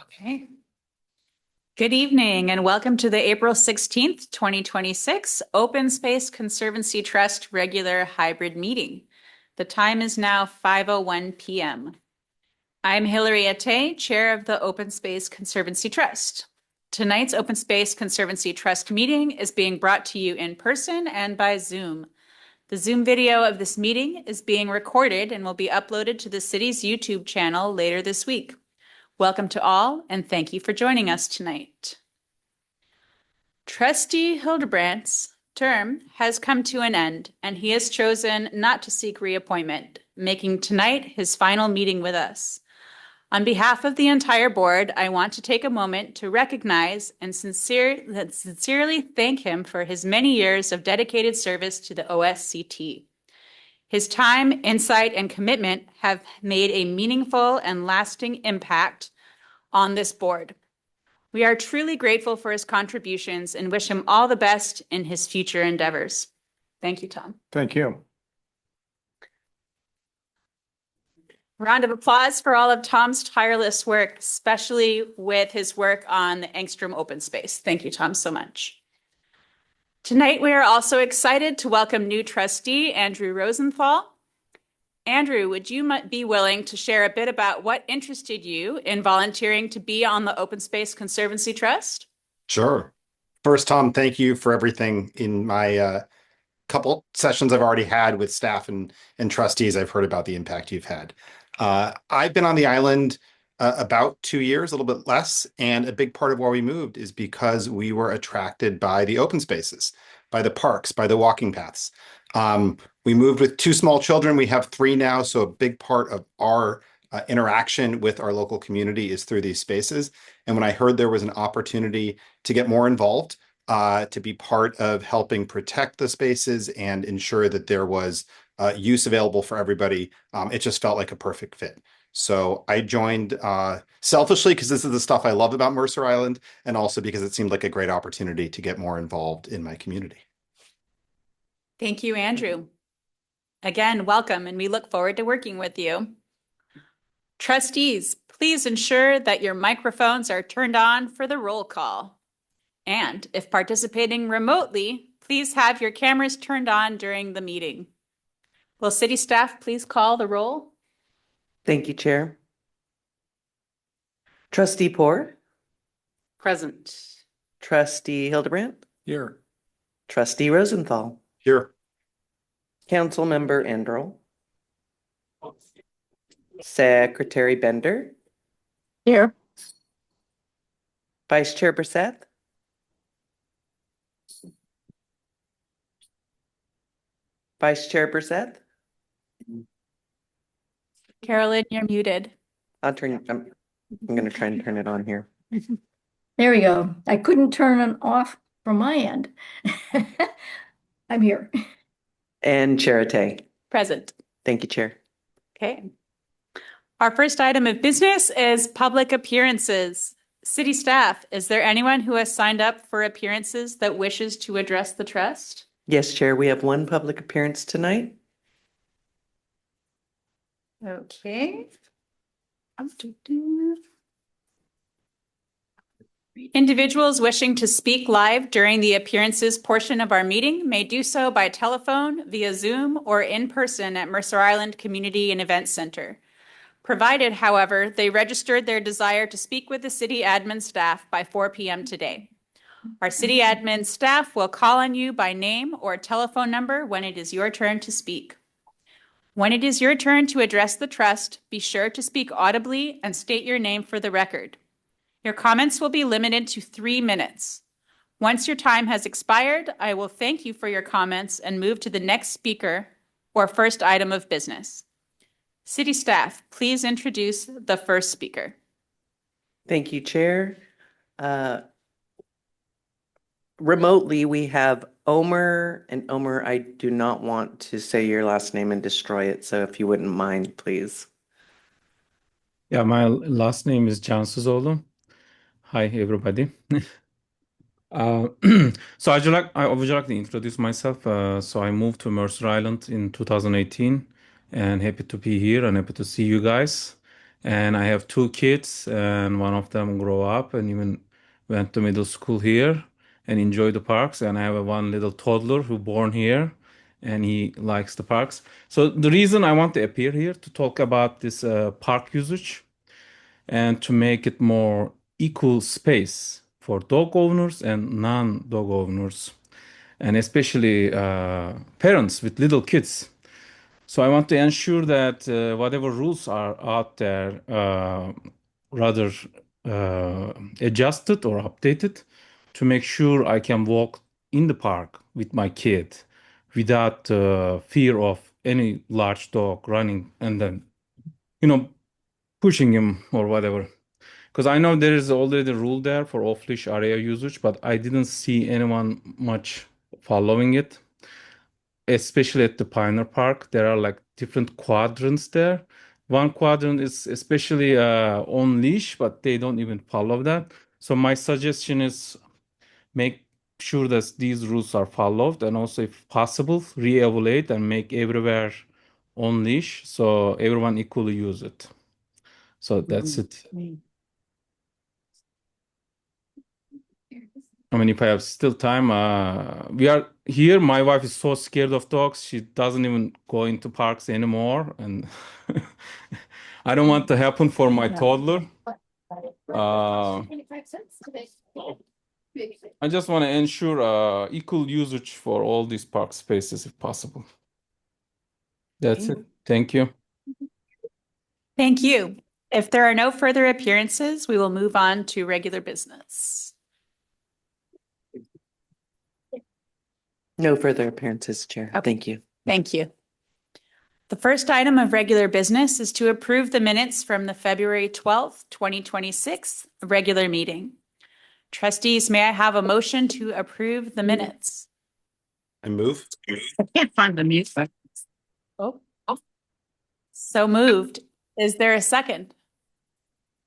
Okay. Good evening and welcome to the April 16th, 2026 Open Space Conservancy Trust regular hybrid meeting. The time is now 5:01 p.m. I'm Hilary Ate, Chair of the Open Space Conservancy Trust. Tonight's Open Space Conservancy Trust meeting is being brought to you in person and by Zoom. The Zoom video of this meeting is being recorded and will be uploaded to the city's YouTube channel later this week. Welcome to all, and thank you for joining us tonight. Trustee Hildebrandt's term has come to an end, and he has chosen not to seek reappointment, making tonight his final meeting with us. On behalf of the entire board, I want to take a moment to recognize and sincerely thank him for his many years of dedicated service to the OSCT. His time, insight, and commitment have made a meaningful and lasting impact on this board. We are truly grateful for his contributions and wish him all the best in his future endeavors. Thank you, Tom. Thank you. Round of applause for all of Tom's tireless work, especially with his work on the Engstrom Open Space. Thank you, Tom, so much. Tonight, we are also excited to welcome new trustee Andrew Rosenthal. Andrew, would you be willing to share a bit about what interested you in volunteering to be on the Open Space Conservancy Trust? Sure. First, Tom, thank you for everything in my couple sessions I've already had with staff and trustees. I've heard about the impact you've had. I've been on the island about 2 years, a little bit less, and a big part of why we moved is because we were attracted by the open spaces, by the parks, by the walking paths. We moved with 2 small children. We have 3 now, so a big part of our interaction with our local community is through these spaces. And when I heard there was an opportunity to get more involved, to be part of helping protect the spaces and ensure that there was use available for everybody, it just felt like a perfect fit. So I joined selfishly because this is the stuff I love about Mercer Island, and also because it seemed like a great opportunity to get more involved in my community. Thank you, Andrew. Again, welcome, and we look forward to working with you. Trustees, please ensure that your microphones are turned on for the roll call. And if participating remotely, please have your cameras turned on during the meeting. Will city staff please call the roll? Thank you, Chair. Trustee Poor, Present. Trustee Hildebrandt, Here. Trustee Rosenthal, Here. Councilmember Androl, Secretary Bender, Here. Vice Chair Brisseth, Vice Chair Brisseth. Carolyn, you're muted. I'm going to try and turn it on here. There we go. I couldn't turn it off from my end. I'm here. And Chair Atay. Present. Thank you, Chair. Okay. Our first item of business is public appearances. City staff, is there anyone who has signed up for appearances that wishes to address the trust? Yes, Chair, we have 1 public appearance tonight. Okay. Individuals wishing to speak live during the appearances portion of our meeting may do so by telephone, via Zoom, or in person at Mercer Island Community and Event Center. Provided, however, they registered their desire to speak with the city admin staff by 4 p.m. today. Our city admin staff will call on you by name or telephone number when it is your turn to speak. When it is your turn to address the trust, be sure to speak audibly and state your name for the record. Your comments will be limited to 3 minutes. Once your time has expired, I will thank you for your comments and move to the next speaker or first item of business. City staff, please introduce the first speaker. Thank you, Chair. Remotely, we have Omer, and Omer, I do not want to say your last name and destroy it, so if you wouldn't mind, please. Yeah, my last name is Cansuzoğlu. Hi, everybody. So I would like to introduce myself. So I moved to Mercer Island in 2018, and happy to be here and happy to see you guys. And I have two kids, and one of them grow up and even went to middle school here and enjoy the parks. And I have a one little toddler who born here, and he likes the parks. So the reason I want to appear here to talk about this park usage and to make it more equal space for dog owners and non-dog owners, and especially parents with little kids. So I want to ensure that whatever rules are out there, rather adjusted or updated to make sure I can walk in the park with my kid without fear of any large dog running and then, you know, pushing him or whatever. Because I know there is already a rule there for off-leash area usage, but I didn't see anyone much following it, especially at the Pioneer Park. There are like different quadrants there. One quadrant is especially on leash, but they don't even follow that. So my suggestion is make sure that these rules are followed, and also, if possible, re-evaluate and make everywhere on leash so everyone equally use it. So that's it. I mean, if I have still time, we are here. My wife is so scared of dogs, she doesn't even go into parks anymore. And I don't want to happen for my toddler. I just want to ensure equal usage for all these park spaces if possible. That's it. Thank you. Thank you. If there are no further appearances, we will move on to regular business. No further appearances, Chair. Okay. Thank you. Thank you. The first item of regular business is to approve the minutes from the February 12th, 2026 regular meeting. Trustees, may I have a motion to approve the minutes? I move. I can't find the music. Oh. So moved. Is there a second?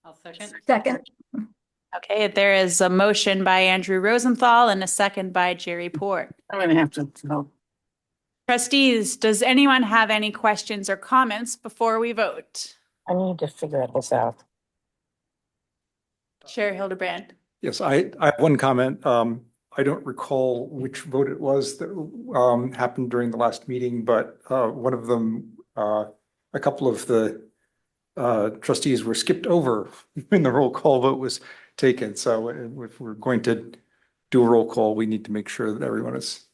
I'll second. Second. Okay, there is a motion by Andrew Rosenthal and a second by Jerry Port. I'm gonna have to go. Trustees, does anyone have any questions or comments before we vote? I need to figure this out. Chair Hildebrand. Yes, I have one comment. I don't recall which vote it was that happened during the last meeting, but one of them, a couple of the trustees were skipped over when the roll call vote was taken. So if we're going to do a roll call, we need to make sure that everyone is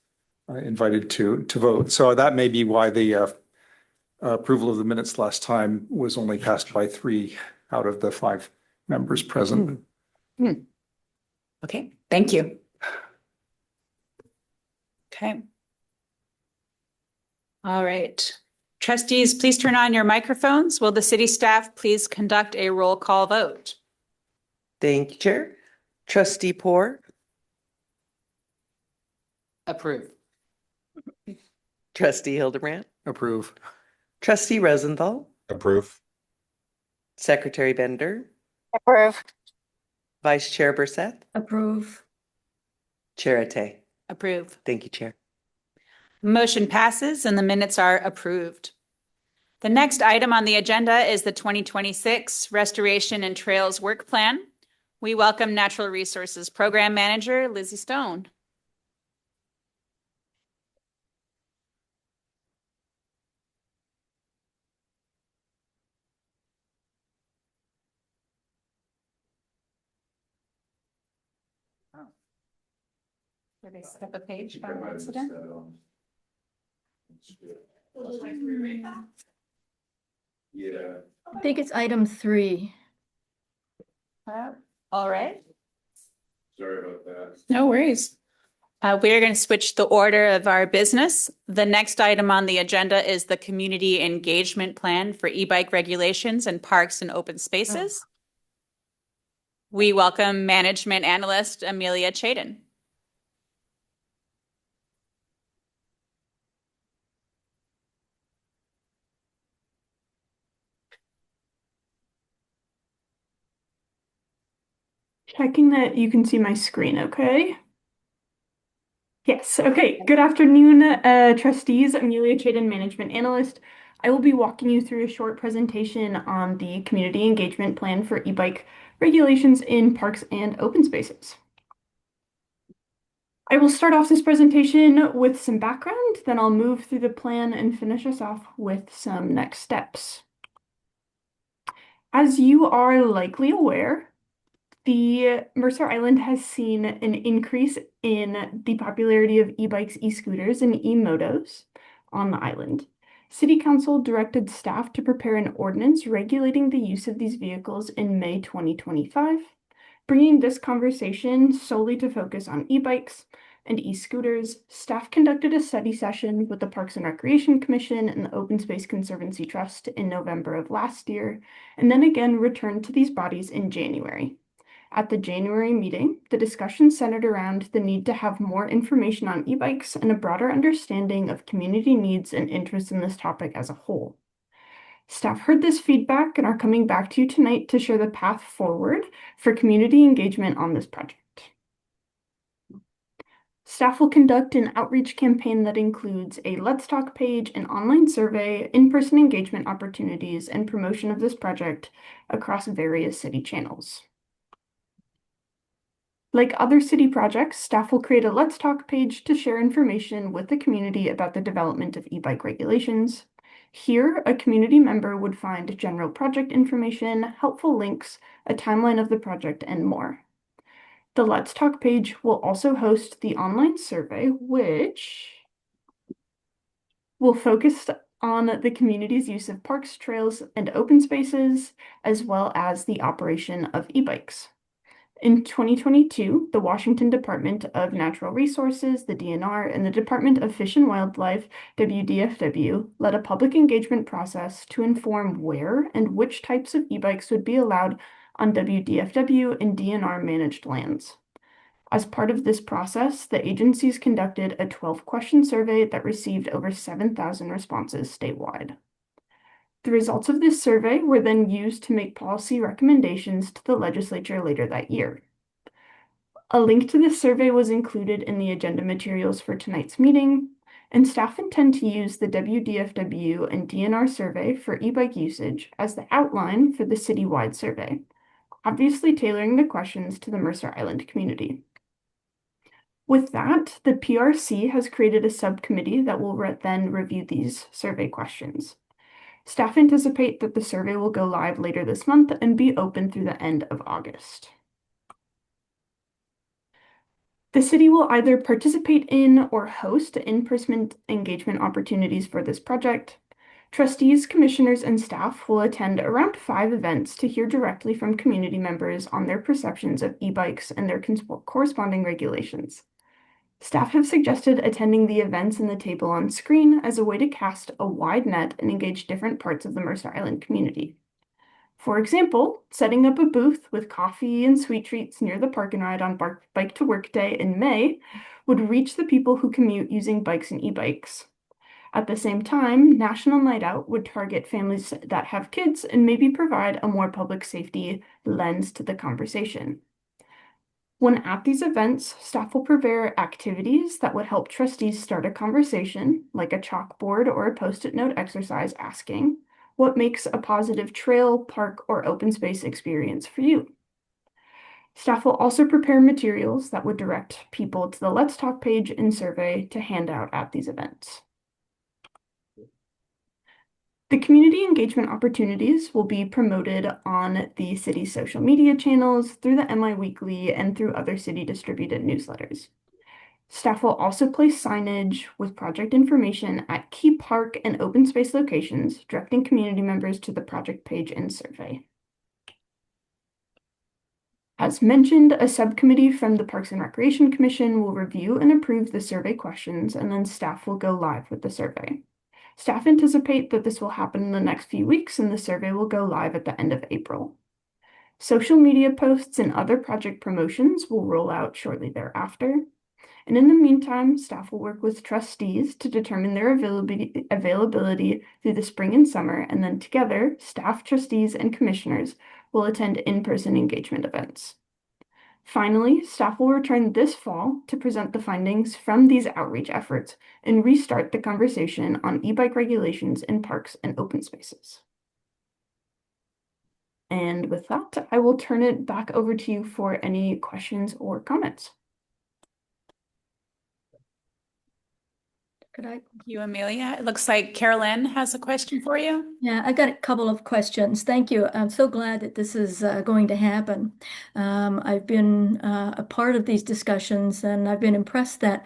invited to vote. So that may be why the approval of the minutes last time was only passed by 3 out of the 5 members present. Okay, thank you. Okay. All right. Trustees, please turn on your microphones. Will the city staff please conduct a roll call vote? Thank you, Chair. Trustee Poor, Approve. Trustee Hildebrand, Approve. Trustee Rosenthal, Approve. Secretary Bender, Approve. Vice Chair Burseth, Approve. Chair Atay. Approve. Thank you, Chair. Motion passes and the minutes are approved. The next item on the agenda is the 2026 Restoration and Trails Work Plan. We welcome Natural Resources Program Manager Lizzie Stone. Did I skip a page by accident? I think it's item 3. All right. Sorry about that. No worries. We are going to switch the order of our business. The next item on the agenda is the Community Engagement Plan for e-bike regulations and parks and open spaces. We welcome Management Analyst Amelia Chaden. Checking that you can see my screen, okay? Yes, okay. Good afternoon, trustees. Amelia Chaden, Management Analyst. I will be walking you through a short presentation on the community engagement plan for e-bike regulations in parks and open spaces. I will start off this presentation with some background, then I'll move through the plan and finish us off with some next steps. As you are likely aware, the Mercer Island has seen an increase in the popularity of e-bikes, e-scooters, and e-motos on the island. City Council directed staff to prepare an ordinance regulating the use of these vehicles in May 2025, bringing this conversation solely to focus on e-bikes and e-scooters. Staff conducted a study session with the Parks and Recreation Commission and the Open Space Conservancy Trust in November of last year, and then again returned to these bodies in January. At the January meeting, the discussion centered around the need to have more information on e-bikes and a broader understanding of community needs and interests in this topic as a whole. Staff heard this feedback and are coming back to you tonight to share the path forward for community engagement on this project. Staff will conduct an outreach campaign that includes a Let's Talk page, an online survey, in-person engagement opportunities, and promotion of this project across various city channels. Like other city projects, staff will create a Let's Talk page to share information with the community about the development of e-bike regulations. Here, a community member would find general project information, helpful links, a timeline of the project, and more. The Let's Talk page will also host the online survey, which will focus on the community's use of parks, trails, and open spaces, as well as the operation of e-bikes. In 2022, the Washington Department of Natural Resources, the DNR, and the Department of Fish and Wildlife, WDFW, led a public engagement process to inform where and which types of e-bikes would be allowed on WDFW and DNR managed lands. As part of this process, the agencies conducted a 12-question survey that received over 7,000 responses statewide. The results of this survey were then used to make policy recommendations to the legislature later that year. A link to this survey was included in the agenda materials for tonight's meeting, and staff intend to use the WDFW and DNR survey for e-bike usage as the outline for the citywide survey, obviously tailoring the questions to the Mercer Island community. With that, the PRC has created a subcommittee that will then review these survey questions. Staff anticipate that the survey will go live later this month and be open through the end of August. The city will either participate in or host in-person engagement opportunities for this project. Trustees, commissioners, and staff will attend around 5 events to hear directly from community members on their perceptions of e-bikes and their corresponding regulations. Staff have suggested attending the events in the table on screen as a way to cast a wide net and engage different parts of the Mercer Island community. For example, setting up a booth with coffee and sweet treats near the park and ride on Bike to Work Day in May would reach the people who commute using bikes and e-bikes. At the same time, National Night Out would target families that have kids and maybe provide a more public safety lens to the conversation. When at these events, staff will prepare activities that would help trustees start a conversation, like a chalkboard or a post-it note exercise asking, what makes a positive trail, park, or open space experience for you? Staff will also prepare materials that would direct people to the Let's Talk page and survey to hand out at these events. The community engagement opportunities will be promoted on the city's social media channels, through the MI Weekly, and through other city distributed newsletters. Staff will also place signage with project information at key park and open space locations, directing community members to the project page and survey. As mentioned, a subcommittee from the Parks and Recreation Commission will review and approve the survey questions, and then staff will go live with the survey. Staff anticipate that this will happen in the next few weeks, and the survey will go live at the end of April. Social media posts and other project promotions will roll out shortly thereafter. And in the meantime, staff will work with trustees to determine their availability through the spring and summer, and then together, staff, trustees, and commissioners will attend in-person engagement events. Finally, staff will return this fall to present the findings from these outreach efforts and restart the conversation on e-bike regulations in parks and open spaces. And with that, I will turn it back over to you for any questions or comments. Could I? Thank you, Amelia. It looks like Carolyn has a question for you. Yeah, I got a couple of questions. Thank you. I'm so glad that this is going to happen. I've been a part of these discussions, and I've been impressed that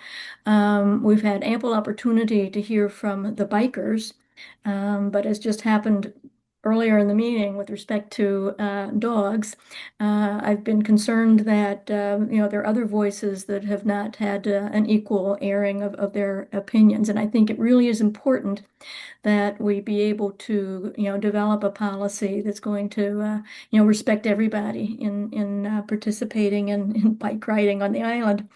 we've had ample opportunity to hear from the bikers. But as just happened earlier in the meeting with respect to dogs, I've been concerned that there are other voices that have not had an equal airing of their opinions, and I think it really is important that we be able to, develop a policy that's going to, respect everybody in participating in bike riding on the island.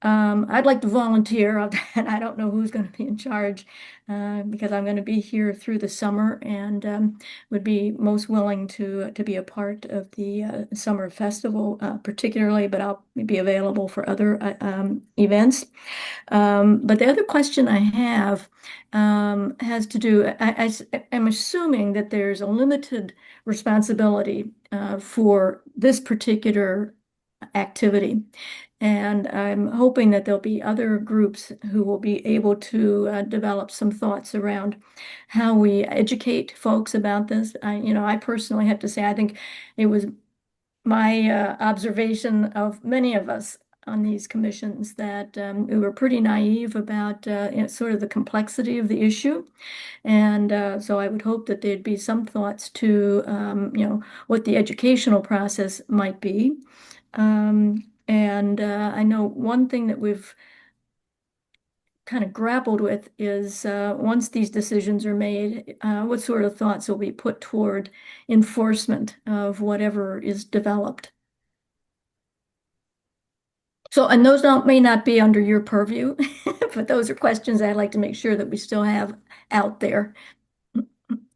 I'd like to volunteer, and I don't know who's going to be in charge because I'm going to be here through the summer and would be most willing to be a part of the summer festival, particularly, but I'll be available for other events. But the other question I have has to do, I'm assuming that there's a limited responsibility for this particular activity. And I'm hoping that there'll be other groups who will be able to develop some thoughts around how we educate folks about this. I personally have to say, I think it was my observation of many of us on these commissions that we were pretty naive about sort of the complexity of the issue. And so I would hope that there'd be some thoughts to, what the educational process might be. And I know one thing that we've kind of grappled with is once these decisions are made, what sort of thoughts will be put toward enforcement of whatever is developed. So, and those may not be under your purview, but those are questions I'd like to make sure that we still have out there.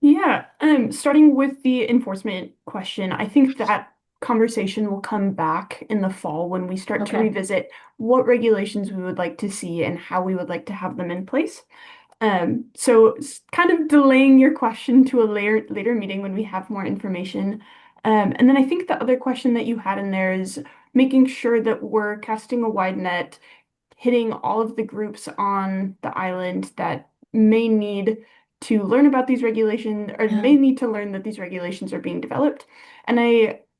Yeah, starting with the enforcement question, I think that conversation will come back in the fall when we start to Okay. revisit what regulations we would like to see and how we would like to have them in place. So kind of delaying your question to a later meeting when we have more information. And then I think the other question that you had in there is making sure that we're casting a wide net, hitting all of the groups on the island that may need to learn about these regulations or Yeah. may need to learn that these regulations are being developed. And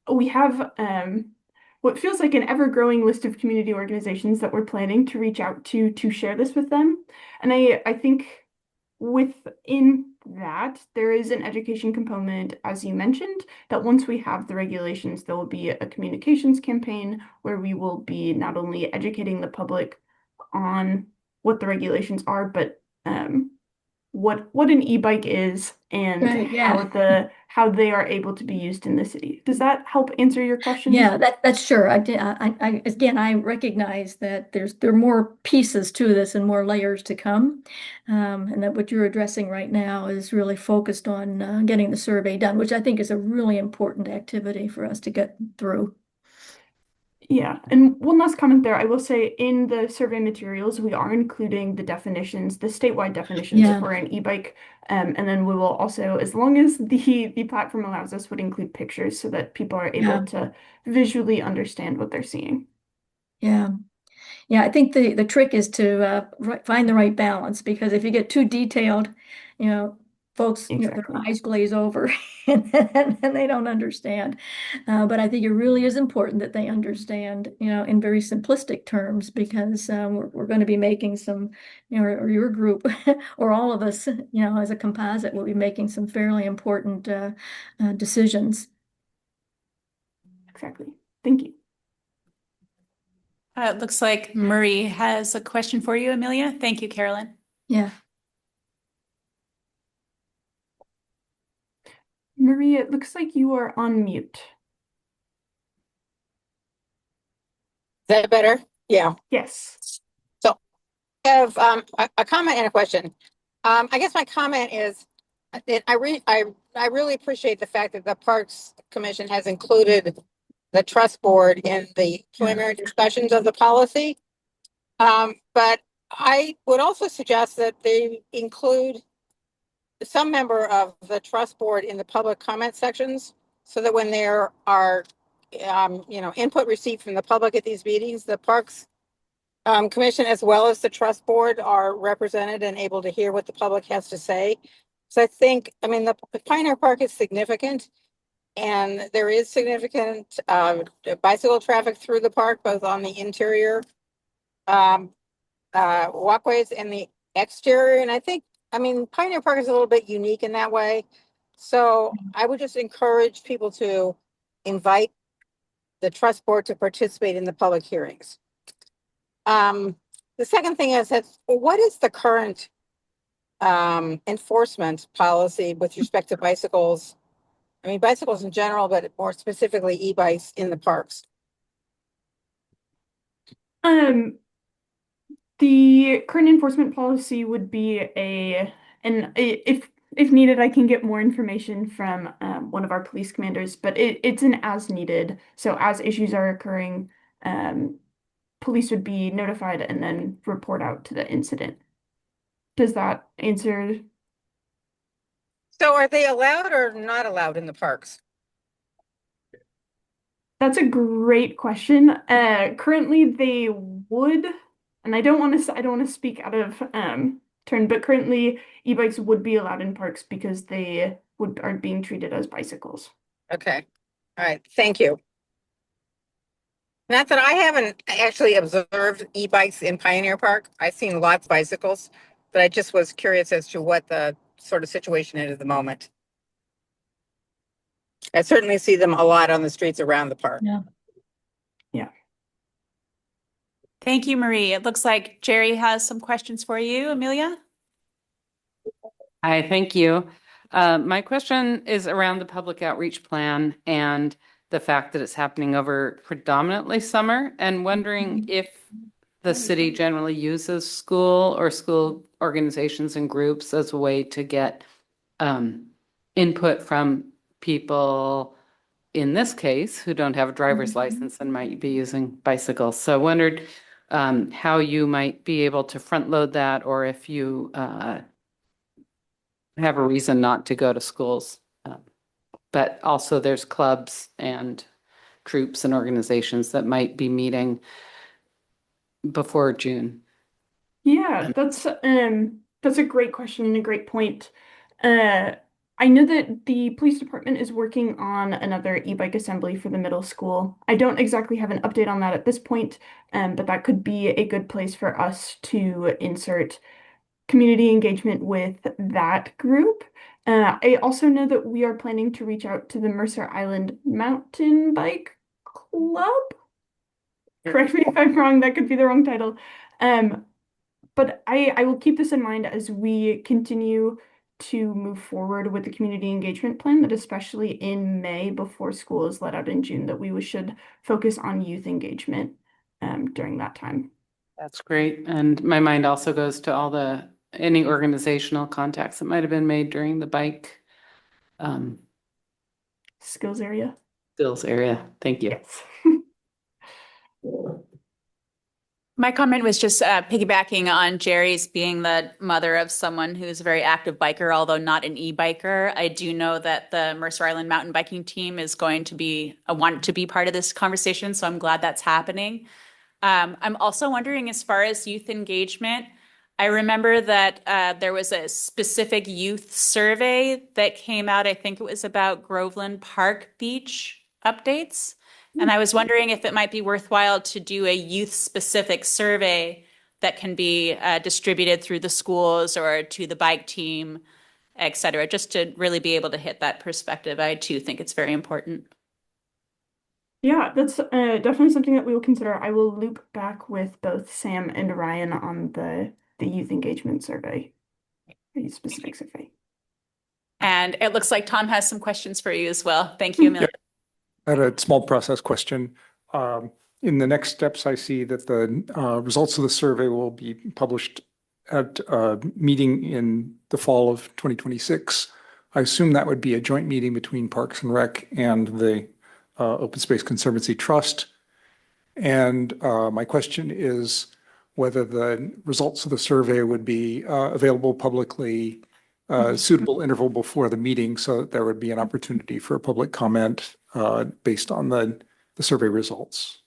we have what feels like an ever-growing list of community organizations that we're planning to reach out to share this with them. And I think within that, there is an education component, as you mentioned, that once we have the regulations, there will be a communications campaign where we will be not only educating the public on what the regulations are, but what an e-bike is and Right, yeah. how they are able to be used in the city. Does that help answer your questions? Yeah, that's sure. Again, I recognize that there are more pieces to this and more layers to come, and that what you're addressing right now is really focused on getting the survey done, which I think is a really important activity for us to get through. Yeah, and one last comment there. I will say in the survey materials, we are including the definitions, the statewide definitions Yeah. for an e-bike. And then we will also, as long as the platform allows us, would include pictures so that people are able Yeah. to visually understand what they're seeing. Yeah. Yeah, I think the trick is to find the right balance because if you get too detailed, folks, their Exactly. eyes glaze over and they don't understand. But I think it really is important that they understand, in very simplistic terms because we're going to be making some, or your group or all of us, as a composite, will be making some fairly important decisions. Exactly. Thank you. It looks like Murray has a question for you, Amelia. Thank you, Carolyn. Yeah. Maria, it looks like you are on mute. Is that better? Yeah. Yes. So I have a comment and a question. I guess my comment is that I really appreciate the fact that the Parks Commission has included the trust board in the preliminary discussions of the policy. But I would also suggest that they include some member of the trust board in the public comment sections, so that when there are, input received from the public at these meetings, the Parks Commission as well as the trust board are represented and able to hear what the public has to say. So I think, the Pioneer Park is significant, and there is significant bicycle traffic through the park, both on the interior walkways and the exterior. And I think, Pioneer Park is a little bit unique in that way. So I would just encourage people to invite the trust board to participate in the public hearings. The second thing is that, what is the current enforcement policy with respect to bicycles? Bicycles in general, but more specifically e-bikes in the parks. The current enforcement policy would be if needed, I can get more information from one of our police commanders, but it's an as needed. So as issues are occurring, police would be notified and then report out to the incident. Does that answer? So are they allowed or not allowed in the parks? That's a great question. Currently they would, and I don't want to speak out of turn, but currently e-bikes would be allowed in parks because they are being treated as bicycles. Okay. All right. Thank you. Not that I haven't actually observed e-bikes in Pioneer Park. I've seen lots of bicycles, but I just was curious as to what the sort of situation is at the moment. I certainly see them a lot on the streets around the park. Yeah. Yeah. Thank you, Marie. It looks like Jerry has some questions for you, Amelia. Hi, thank you. My question is around the public outreach plan and the fact that it's happening over predominantly summer, and wondering if the city generally uses school or school organizations and groups as a way to get input from people, in this case, who don't have a driver's license and might be using bicycles. So I wondered how you might be able to front load that, or if you have a reason not to go to schools. But also there's clubs and groups and organizations that might be meeting before June. Yeah, that's a great question and a great point. I know that the police department is working on another e-bike assembly for the middle school. I don't exactly have an update on that at this point, but that could be a good place for us to insert community engagement with that group. I also know that we are planning to reach out to the Mercer Island Mountain Bike Club. Correct me if I'm wrong, that could be the wrong title. But I will keep this in mind as we continue to move forward with the community engagement plan, that especially in May, before school is let out in June, that we should focus on youth engagement during that time. That's great. And my mind also goes to any organizational contacts that might have been made during the bike Skills area. Thank you. Yes. My comment was just piggybacking on Jerry's, being the mother of someone who's a very active biker, although not an e-biker. I do know that the Mercer Island mountain biking team is going to want to be part of this conversation, so I'm glad that's happening. I'm also wondering, as far as youth engagement, I remember that there was a specific youth survey that came out. I think it was about Groveland Park Beach updates. And I was wondering if it might be worthwhile to do a youth-specific survey that can be distributed through the schools or to the bike team, et cetera, just to really be able to hit that perspective. I too think it's very important. Yeah, that's definitely something that we will consider. I will loop back with both Sam and Ryan on the youth engagement survey, the youth specific survey. And it looks like Tom has some questions for you as well. Thank you, Amelia. I had a small process question. In the next steps, I see that the results of the survey will be published at a meeting in the fall of 2026. I assume that would be a joint meeting between Parks and Rec and the Open Space Conservancy Trust. And my question is whether the results of the survey would be available publicly, suitable interval before the meeting, so that there would be an opportunity for public comment based on the survey results.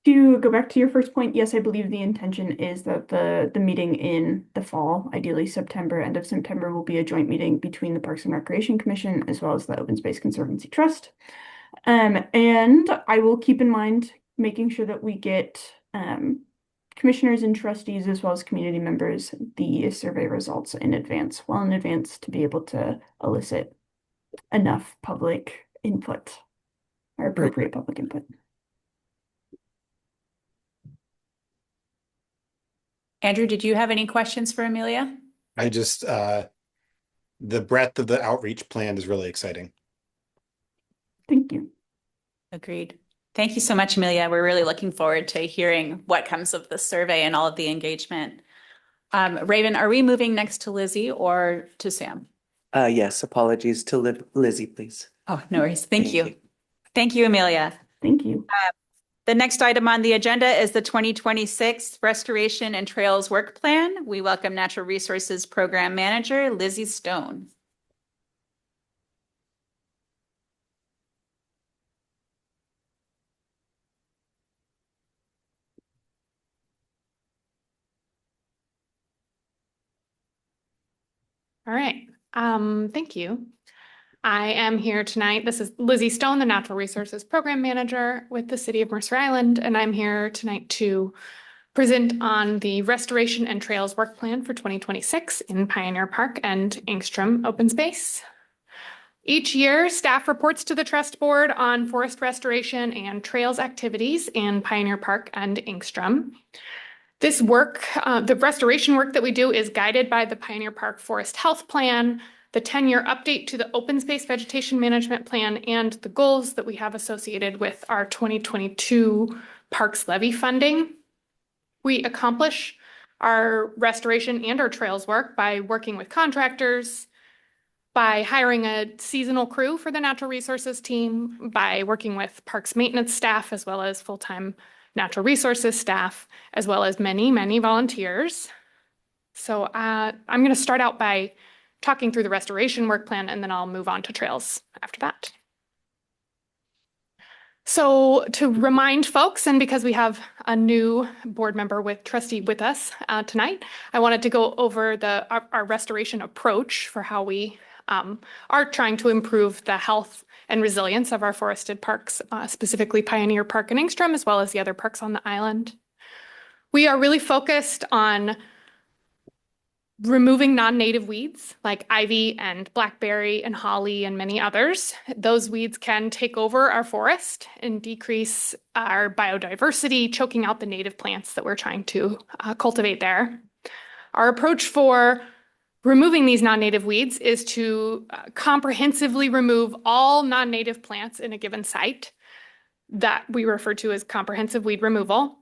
To go back to your first point, yes, I believe the intention is that the meeting in the fall, ideally September, end of September, will be a joint meeting between the Parks and Recreation Commission as well as the Open Space Conservancy Trust. And I will keep in mind making sure that we get commissioners and trustees as well as community members the survey results in advance, well in advance, to be able to elicit enough public input or appropriate public input. Andrew, did you have any questions for Amelia? I just, the breadth of the outreach plan is really exciting. Thank you. Agreed. Thank you so much, Amelia. We're really looking forward to hearing what comes of the survey and all of the engagement. Raven, are we moving next to Lizzie or to Sam? Yes, apologies to Lizzie, please. Oh, no worries. Thank you. Thank you, Amelia. Thank you. The next item on the agenda is the 2026 Restoration and Trails Work Plan. We welcome Natural Resources Program Manager, Lizzie Stone. All right. Thank you. I am here tonight. This is Lizzie Stone, the Natural Resources Program Manager with the City of Mercer Island, and I'm here tonight to present on the Restoration and Trails Work Plan for 2026 in Pioneer Park and Engstrom Open Space. Each year, staff reports to the Trust Board on forest restoration and trails activities in Pioneer Park and Engstrom. This work, the restoration work that we do, is guided by the Pioneer Park Forest Health Plan, the 10-year update to the Open Space Vegetation Management Plan, and the goals that we have associated with our 2022 Parks Levy funding. We accomplish our restoration and our trails work by working with contractors, by hiring a seasonal crew for the natural resources team, by working with parks maintenance staff, as well as full-time natural resources staff, as well as many, many volunteers. So I'm going to start out by talking through the restoration work plan, and then I'll move on to trails after that. So to remind folks, and because we have a new board member with trustee with us tonight, I wanted to go over our restoration approach for how we are trying to improve the health and resilience of our forested parks, specifically Pioneer Park and Engstrom, as well as the other parks on the island. We are really focused on removing non-native weeds like ivy and blackberry and holly and many others. Those weeds can take over our forest and decrease our biodiversity, choking out the native plants that we're trying to cultivate there. Our approach for removing these non-native weeds is to comprehensively remove all non-native plants in a given site that we refer to as comprehensive weed removal.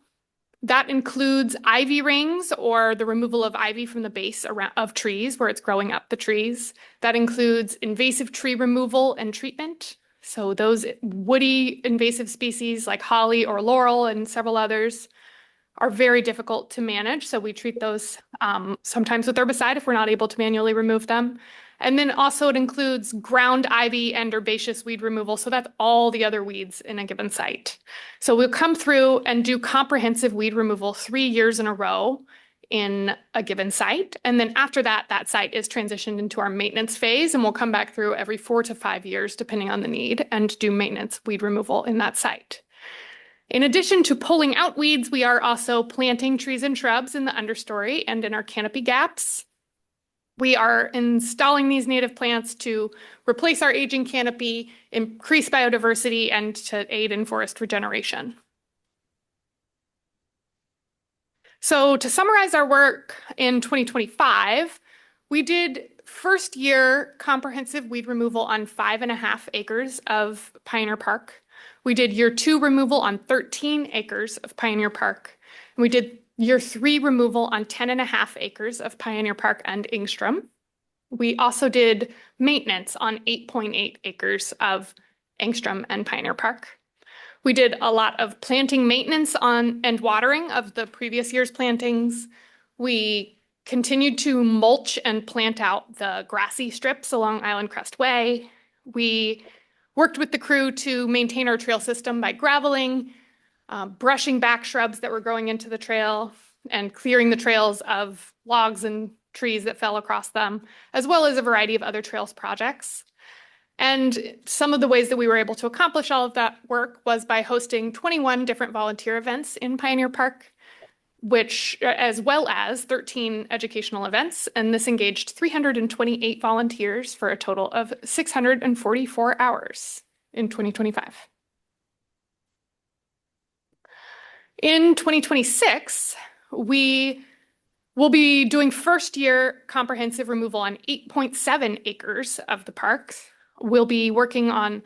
That includes ivy rings, or the removal of ivy from the base of trees where it's growing up the trees. That includes invasive tree removal and treatment. So those woody invasive species like holly or laurel and several others are very difficult to manage. So we treat those sometimes with herbicide if we're not able to manually remove them. And then also it includes ground ivy and herbaceous weed removal. So that's all the other weeds in a given site. So we'll come through and do comprehensive weed removal 3 years in a row in a given site. And then after that, that site is transitioned into our maintenance phase, and we'll come back through every 4 to 5 years, depending on the need, and do maintenance weed removal in that site. In addition to pulling out weeds, we are also planting trees and shrubs in the understory and in our canopy gaps. We are installing these native plants to replace our aging canopy, increase biodiversity, and to aid in forest regeneration. So to summarize our work in 2025, we did first year comprehensive weed removal on 5.5 acres of Pioneer Park. We did year 2 removal on 13 acres of Pioneer Park. And we did year 3 removal on 10.5 acres of Pioneer Park and Engstrom. We also did maintenance on 8.8 acres of Engstrom and Pioneer Park. We did a lot of planting maintenance on and watering of the previous year's plantings. We continued to mulch and plant out the grassy strips along Island Crest Way. We worked with the crew to maintain our trail system by graveling, brushing back shrubs that were growing into the trail, and clearing the trails of logs and trees that fell across them, as well as a variety of other trails projects. And some of the ways that we were able to accomplish all of that work was by hosting 21 different volunteer events in Pioneer Park, which, as well as 13 educational events. And this engaged 328 volunteers for a total of 644 hours in 2025. In 2026, we will be doing first year comprehensive removal on 8.7 acres of the park. We'll be working on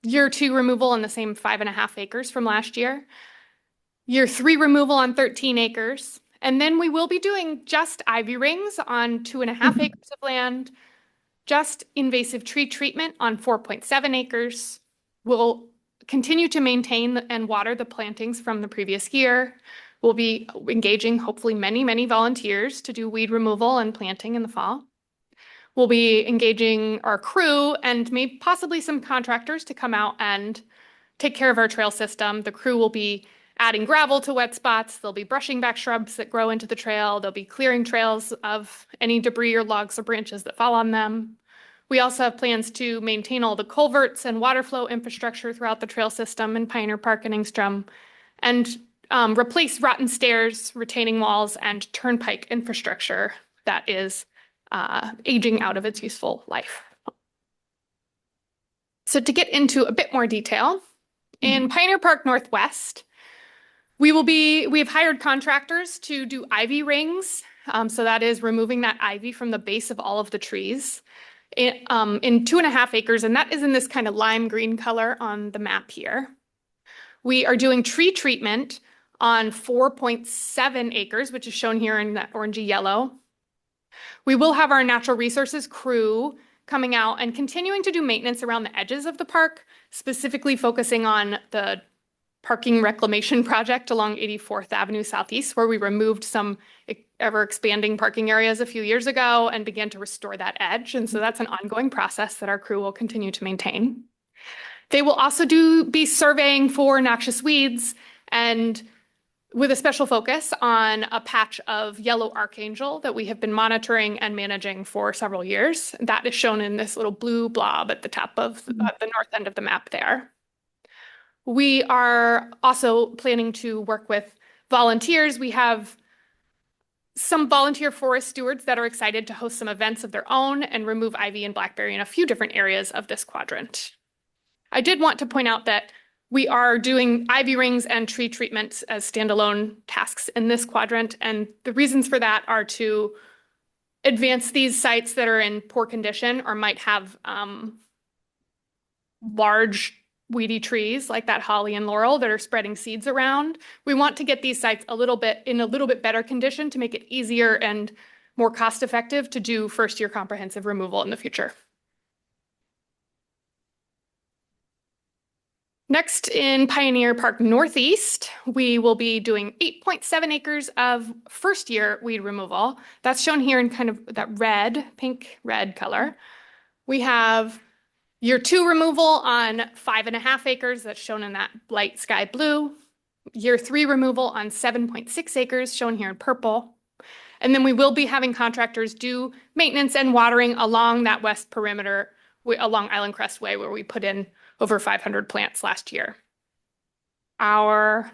year 2 removal on the same 5.5 acres from last year, year 3 removal on 13 acres, and then we will be doing just ivy rings on 2.5 acres of land, just invasive tree treatment on 4.7 acres. We'll continue to maintain and water the plantings from the previous year. We'll be engaging hopefully many, many volunteers to do weed removal and planting in the fall. We'll be engaging our crew and maybe possibly some contractors to come out and take care of our trail system. The crew will be adding gravel to wet spots. They'll be brushing back shrubs that grow into the trail. They'll be clearing trails of any debris or logs or branches that fall on them. We also have plans to maintain all the culverts and water flow infrastructure throughout the trail system in Pioneer Park and Engstrom, and replace rotten stairs, retaining walls, and turnpike infrastructure that is aging out of its useful life. So to get into a bit more detail, in Pioneer Park Northwest, we've hired contractors to do ivy rings. So that is removing that ivy from the base of all of the trees in 2.5 acres, and that is in this kind of lime green color on the map here. We are doing tree treatment on 4.7 acres, which is shown here in that orangey yellow. We will have our natural resources crew coming out and continuing to do maintenance around the edges of the park, specifically focusing on the parking reclamation project along 84th Avenue Southeast, where we removed some ever-expanding parking areas a few years ago and began to restore that edge. And so that's an ongoing process that our crew will continue to maintain. They will also be surveying for noxious weeds, and with a special focus on a patch of yellow archangel that we have been monitoring and managing for several years. That is shown in this little blue blob at the top of the north end of the map there. We are also planning to work with volunteers. We have some volunteer forest stewards that are excited to host some events of their own and remove ivy and blackberry in a few different areas of this quadrant. I did want to point out that we are doing ivy rings and tree treatments as standalone tasks in this quadrant, and the reasons for that are to advance these sites that are in poor condition or might have large weedy trees like that holly and laurel that are spreading seeds around. We want to get these sites in a little bit better condition to make it easier and more cost-effective to do first-year comprehensive removal in the future. Next, in Pioneer Park Northeast, we will be doing 8.7 acres of first-year weed removal. That's shown here in kind of that pink red color. We have year 2 removal on 5.5 acres, that's shown in that light sky blue. Year 3 removal on 7.6 acres, shown here in purple. And then we will be having contractors do maintenance and watering along that west perimeter, along Island Crest Way, where we put in over 500 plants last year. Our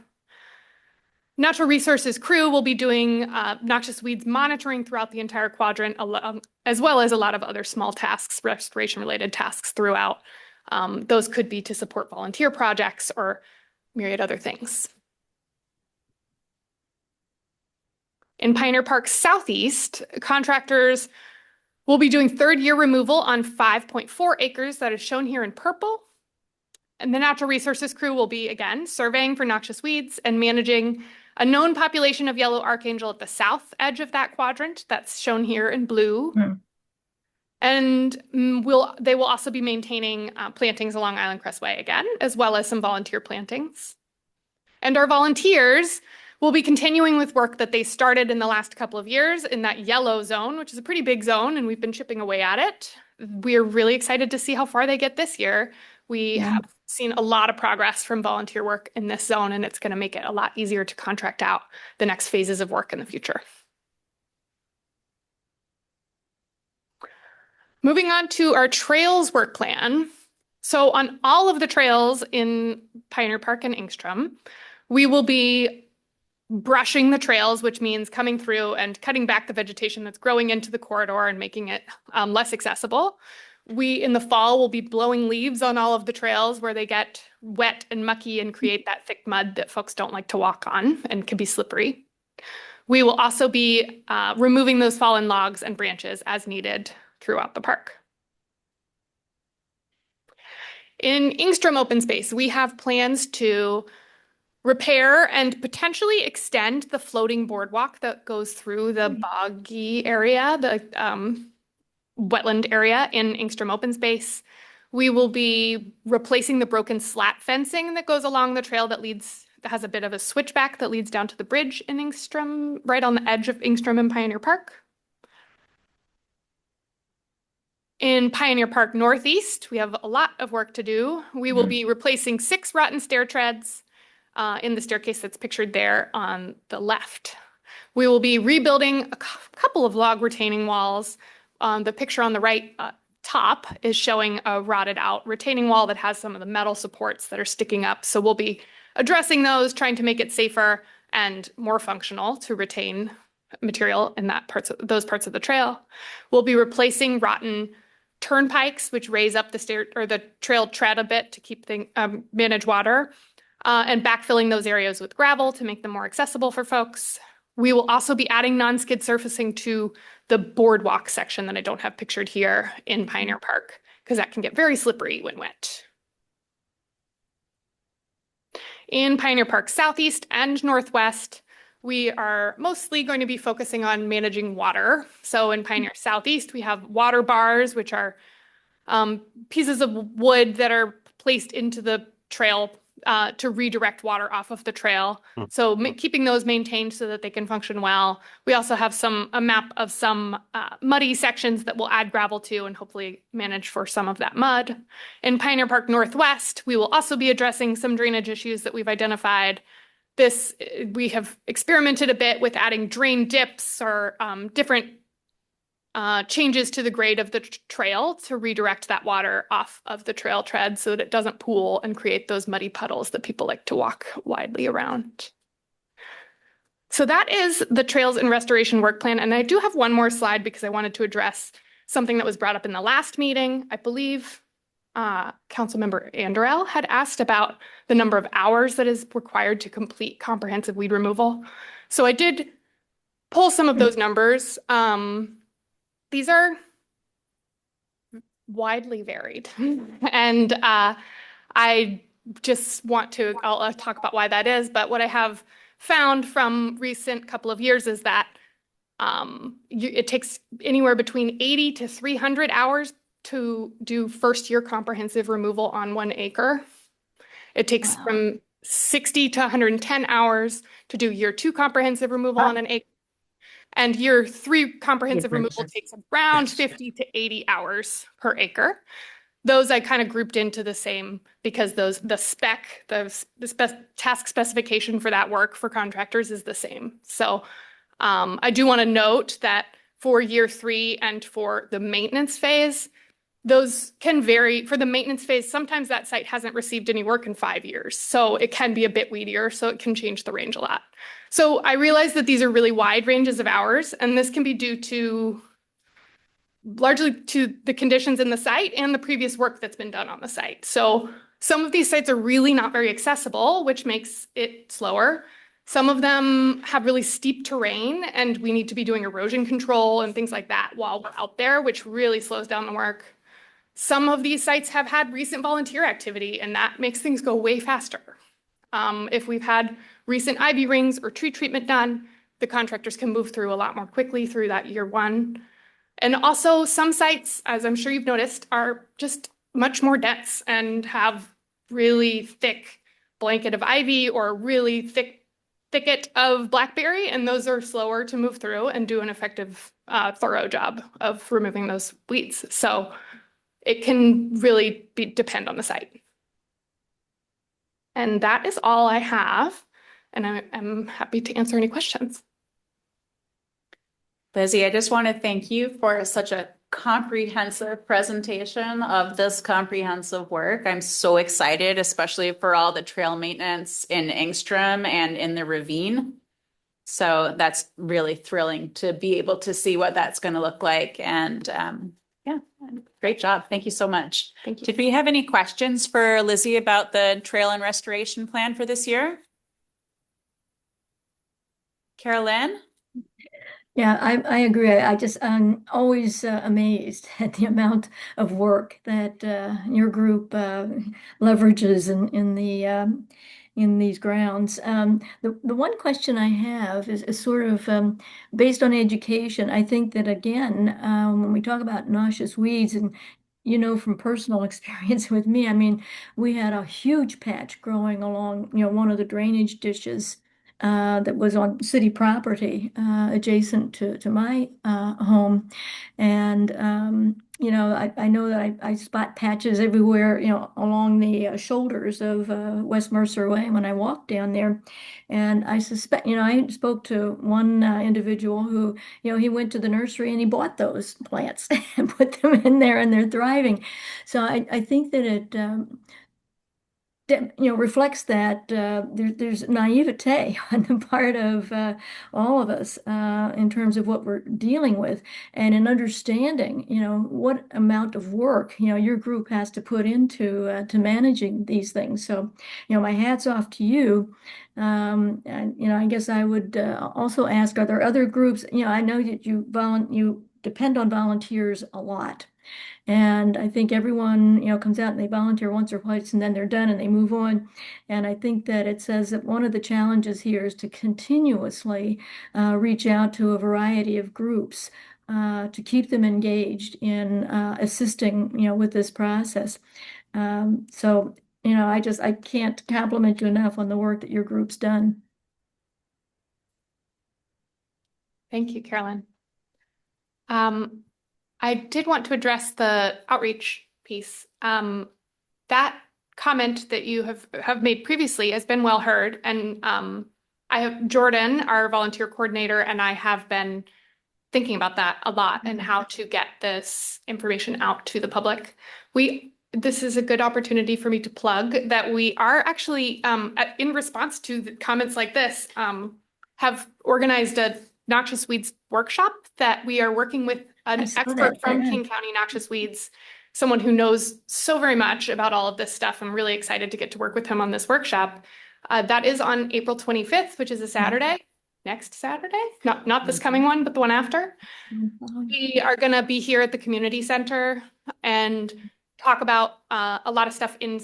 natural resources crew will be doing noxious weeds monitoring throughout the entire quadrant, as well as a lot of other small tasks, restoration-related tasks throughout. Those could be to support volunteer projects or myriad other things. In Pioneer Park Southeast, contractors will be doing third-year removal on 5.4 acres that is shown here in purple. And the natural resources crew will be, again, surveying for noxious weeds and managing a known population of yellow archangel at the south edge of that quadrant that's shown here in blue. And they will also be maintaining plantings along Island Crestway again, as well as some volunteer plantings. And our volunteers will be continuing with work that they started in the last couple of years in that yellow zone, which is a pretty big zone, and we've been chipping away at it. We're really excited to see how far they get this year. We have seen a lot of progress from volunteer work in this zone, and it's going to make it a lot easier to contract out the next phases of work in the future. Moving on to our trails work plan. So on all of the trails in Pioneer Park and Engstrom, we will be brushing the trails, which means coming through and cutting back the vegetation that's growing into the corridor and making it less accessible. We, in the fall, will be blowing leaves on all of the trails where they get wet and mucky and create that thick mud that folks don't like to walk on and can be slippery. We will also be removing those fallen logs and branches as needed throughout the park. In Engstrom Open Space, we have plans to repair and potentially extend the floating boardwalk that goes through the boggy area, the wetland area in Engstrom Open Space. We will be replacing the broken slat fencing that goes along the trail that has a bit of a switchback that leads down to the bridge in Engstrom, right on the edge of Engstrom and Pioneer Park. In Pioneer Park Northeast, we have a lot of work to do. We will be replacing 6 rotten stair treads in the staircase that's pictured there on the left. We will be rebuilding a couple of log retaining walls. The picture on the right top is showing a rotted out retaining wall that has some of the metal supports that are sticking up. So we'll be addressing those, trying to make it safer and more functional to retain material in those parts of the trail. We'll be replacing rotten turnpikes, which raise up the trail tread a bit to manage water, and backfilling those areas with gravel to make them more accessible for folks. We will also be adding non-skid surfacing to the boardwalk section that I don't have pictured here in Pioneer Park, because that can get very slippery when wet. In Pioneer Park Southeast and Northwest, we are mostly going to be focusing on managing water. So in Pioneer Southeast, we have water bars, which are pieces of wood that are placed into the trail to redirect water off of the trail. So keeping those maintained so that they can function well. We also have a map of some muddy sections that we'll add gravel to and hopefully manage for some of that mud. In Pioneer Park Northwest, we will also be addressing some drainage issues that we've identified. We have experimented a bit with adding drain dips or different changes to the grade of the trail to redirect that water off of the trail tread so that it doesn't pool and create those muddy puddles that people like to walk widely around. So that is the Trails and Restoration Work Plan. And I do have one more slide because I wanted to address something that was brought up in the last meeting. I believe Councilmember Anderell had asked about the number of hours that is required to complete comprehensive weed removal. So I did pull some of those numbers. These are widely varied. And I just want to, I'll talk about why that is, but what I have found from recent couple of years is that it takes anywhere between 80 to 300 hours to do first year comprehensive removal on 1 acre. It takes from 60 to 110 hours to do year 2 comprehensive removal on an acre. And year 3 comprehensive removal takes around 50 to 80 hours per acre. Those I kind of grouped into the same because the task specification for that work for contractors is the same. So I do want to note that for year 3 and for the maintenance phase, those can vary. For the maintenance phase, sometimes that site hasn't received any work in 5 years. So it can be a bit weedier, so it can change the range a lot. So I realize that these are really wide ranges of hours, and this can be due largely to the conditions in the site and the previous work that's been done on the site. So some of these sites are really not very accessible, which makes it slower. Some of them have really steep terrain, and we need to be doing erosion control and things like that while we're out there, which really slows down the work. Some of these sites have had recent volunteer activity, and that makes things go way faster. If we've had recent ivy rings or tree treatment done, the contractors can move through a lot more quickly through that year 1. And also some sites, as I'm sure you've noticed, are just much more dense and have really thick blanket of ivy or really thick thicket of blackberry, and those are slower to move through and do an effective, thorough job of removing those weeds. So it can really depend on the site. And that is all I have, and I'm happy to answer any questions. Lizzie, I just want to thank you for such a comprehensive presentation of this comprehensive work. I'm so excited, especially for all the trail maintenance in Engstrom and in the ravine. So that's really thrilling to be able to see what that's going to look like. And yeah, great job. Thank you so much. Thank you. Did we have any questions for Lizzie about the trail and restoration plan for this year? Carolyn? Yeah, I agree. I'm always amazed at the amount of work that your group leverages in these grounds. The one question I have is sort of based on education. I think that again, when we talk about noxious weeds, and from personal experience with me, I mean, we had a huge patch growing along, one of the drainage ditches that was on city property adjacent to my home. And, I know that I spot patches everywhere, along the shoulders of West Mercer Way when I walk down there. And I suspect, I spoke to one individual who, he went to the nursery and he bought those plants and put them in there and they're thriving. So I think that it, reflects that there's naivete on the part of all of us in terms of what we're dealing with, and in understanding, what amount of work, your group has to put into to managing these things. So, my hat's off to you. And, I guess I would also ask, are there other groups? I know that you depend on volunteers a lot. And I think everyone, comes out and they volunteer once or twice and then they're done and they move on. And I think that it says that one of the challenges here is to continuously reach out to a variety of groups to keep them engaged in assisting, with this process. So, I can't compliment you enough on the work that your group's done. Thank you, Carolyn. I did want to address the outreach piece. That comment that you have made previously has been well heard, and I have Jordan, our volunteer coordinator, and I have been thinking about that a lot and how to get this information out to the public. This is a good opportunity for me to plug that we are actually, in response to the comments like this, have organized a noxious weeds workshop that we are working with an expert from King County Noxious Weeds, someone who knows so very much about all of this stuff. I'm really excited to get to work with him on this workshop. That is on April 25th, which is a Saturday. Next Saturday, not this coming one, but the one after. We are going to be here at the community center and talk about a lot of stuff in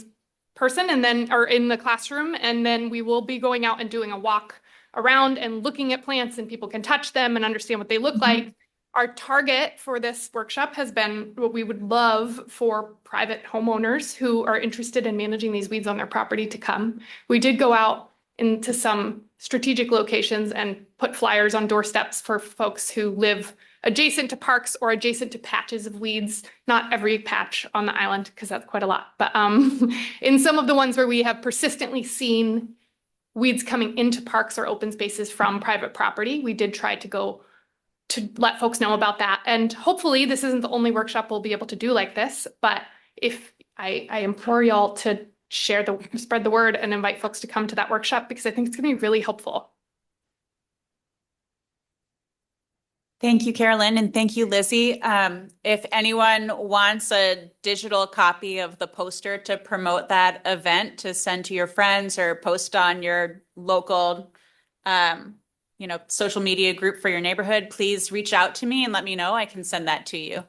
person or in the classroom. And then we will be going out and doing a walk around and looking at plants, and people can touch them and understand what they look like. Our target for this workshop has been what we would love for private homeowners who are interested in managing these weeds on their property to come. We did go out into some strategic locations and put flyers on doorsteps for folks who live adjacent to parks or adjacent to patches of weeds. Not every patch on the island, because that's quite a lot, but in some of the ones where we have persistently seen weeds coming into parks or open spaces from private property, we did try to go to let folks know about that. And hopefully this isn't the only workshop we'll be able to do like this, but if I implore y'all to spread the word and invite folks to come to that workshop, because I think it's going to be really helpful. Thank you, Carolyn, and thank you, Lizzie. If anyone wants a digital copy of the poster to promote that event to send to your friends or post on your local, social media group for your neighborhood, please reach out to me and let me know. I can send that to you.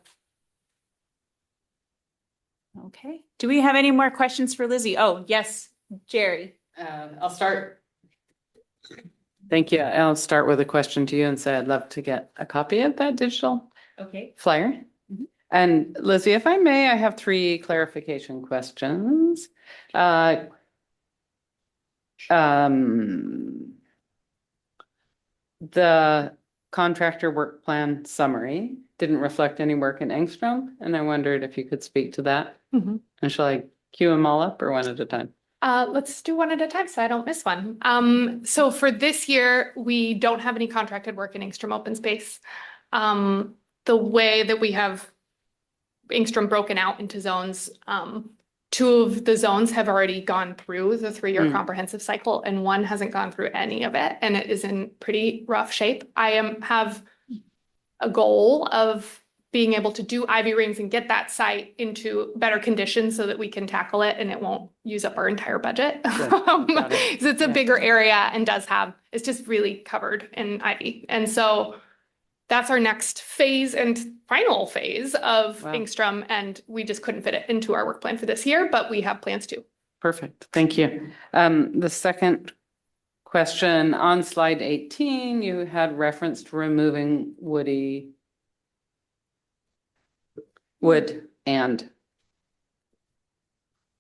Okay. Do we have any more questions for Lizzie? Oh, yes, Jerry. I'll start. Thank you. I'll start with a question to you and say I'd love to get a copy of that digital Okay. flyer. And Lizzie, if I may, I have 3 clarification questions. The contractor work plan summary didn't reflect any work in Engstrom, and I wondered if you could speak to that. Mhm. And shall I queue them all up or one at a time? Let's do one at a time so I don't miss one. So for this year, we don't have any contracted work in Ingstrom Open Space. The way that we have Ingstrom broken out into zones, 2 of the zones have already gone through the 3-year comprehensive cycle, and 1 hasn't gone through any of it, and it is in pretty rough shape. I have a goal of being able to do ivy rings and get that site into better condition so that we can tackle it and it won't use up our entire budget. Got it. Because it's a bigger area and it's just really covered in ivy. And so that's our next phase and final phase of Ingstrom, and we just couldn't fit it into our work plan for this year, but we have plans to. Perfect. Thank you. The second question on slide 18, you had referenced removing wood and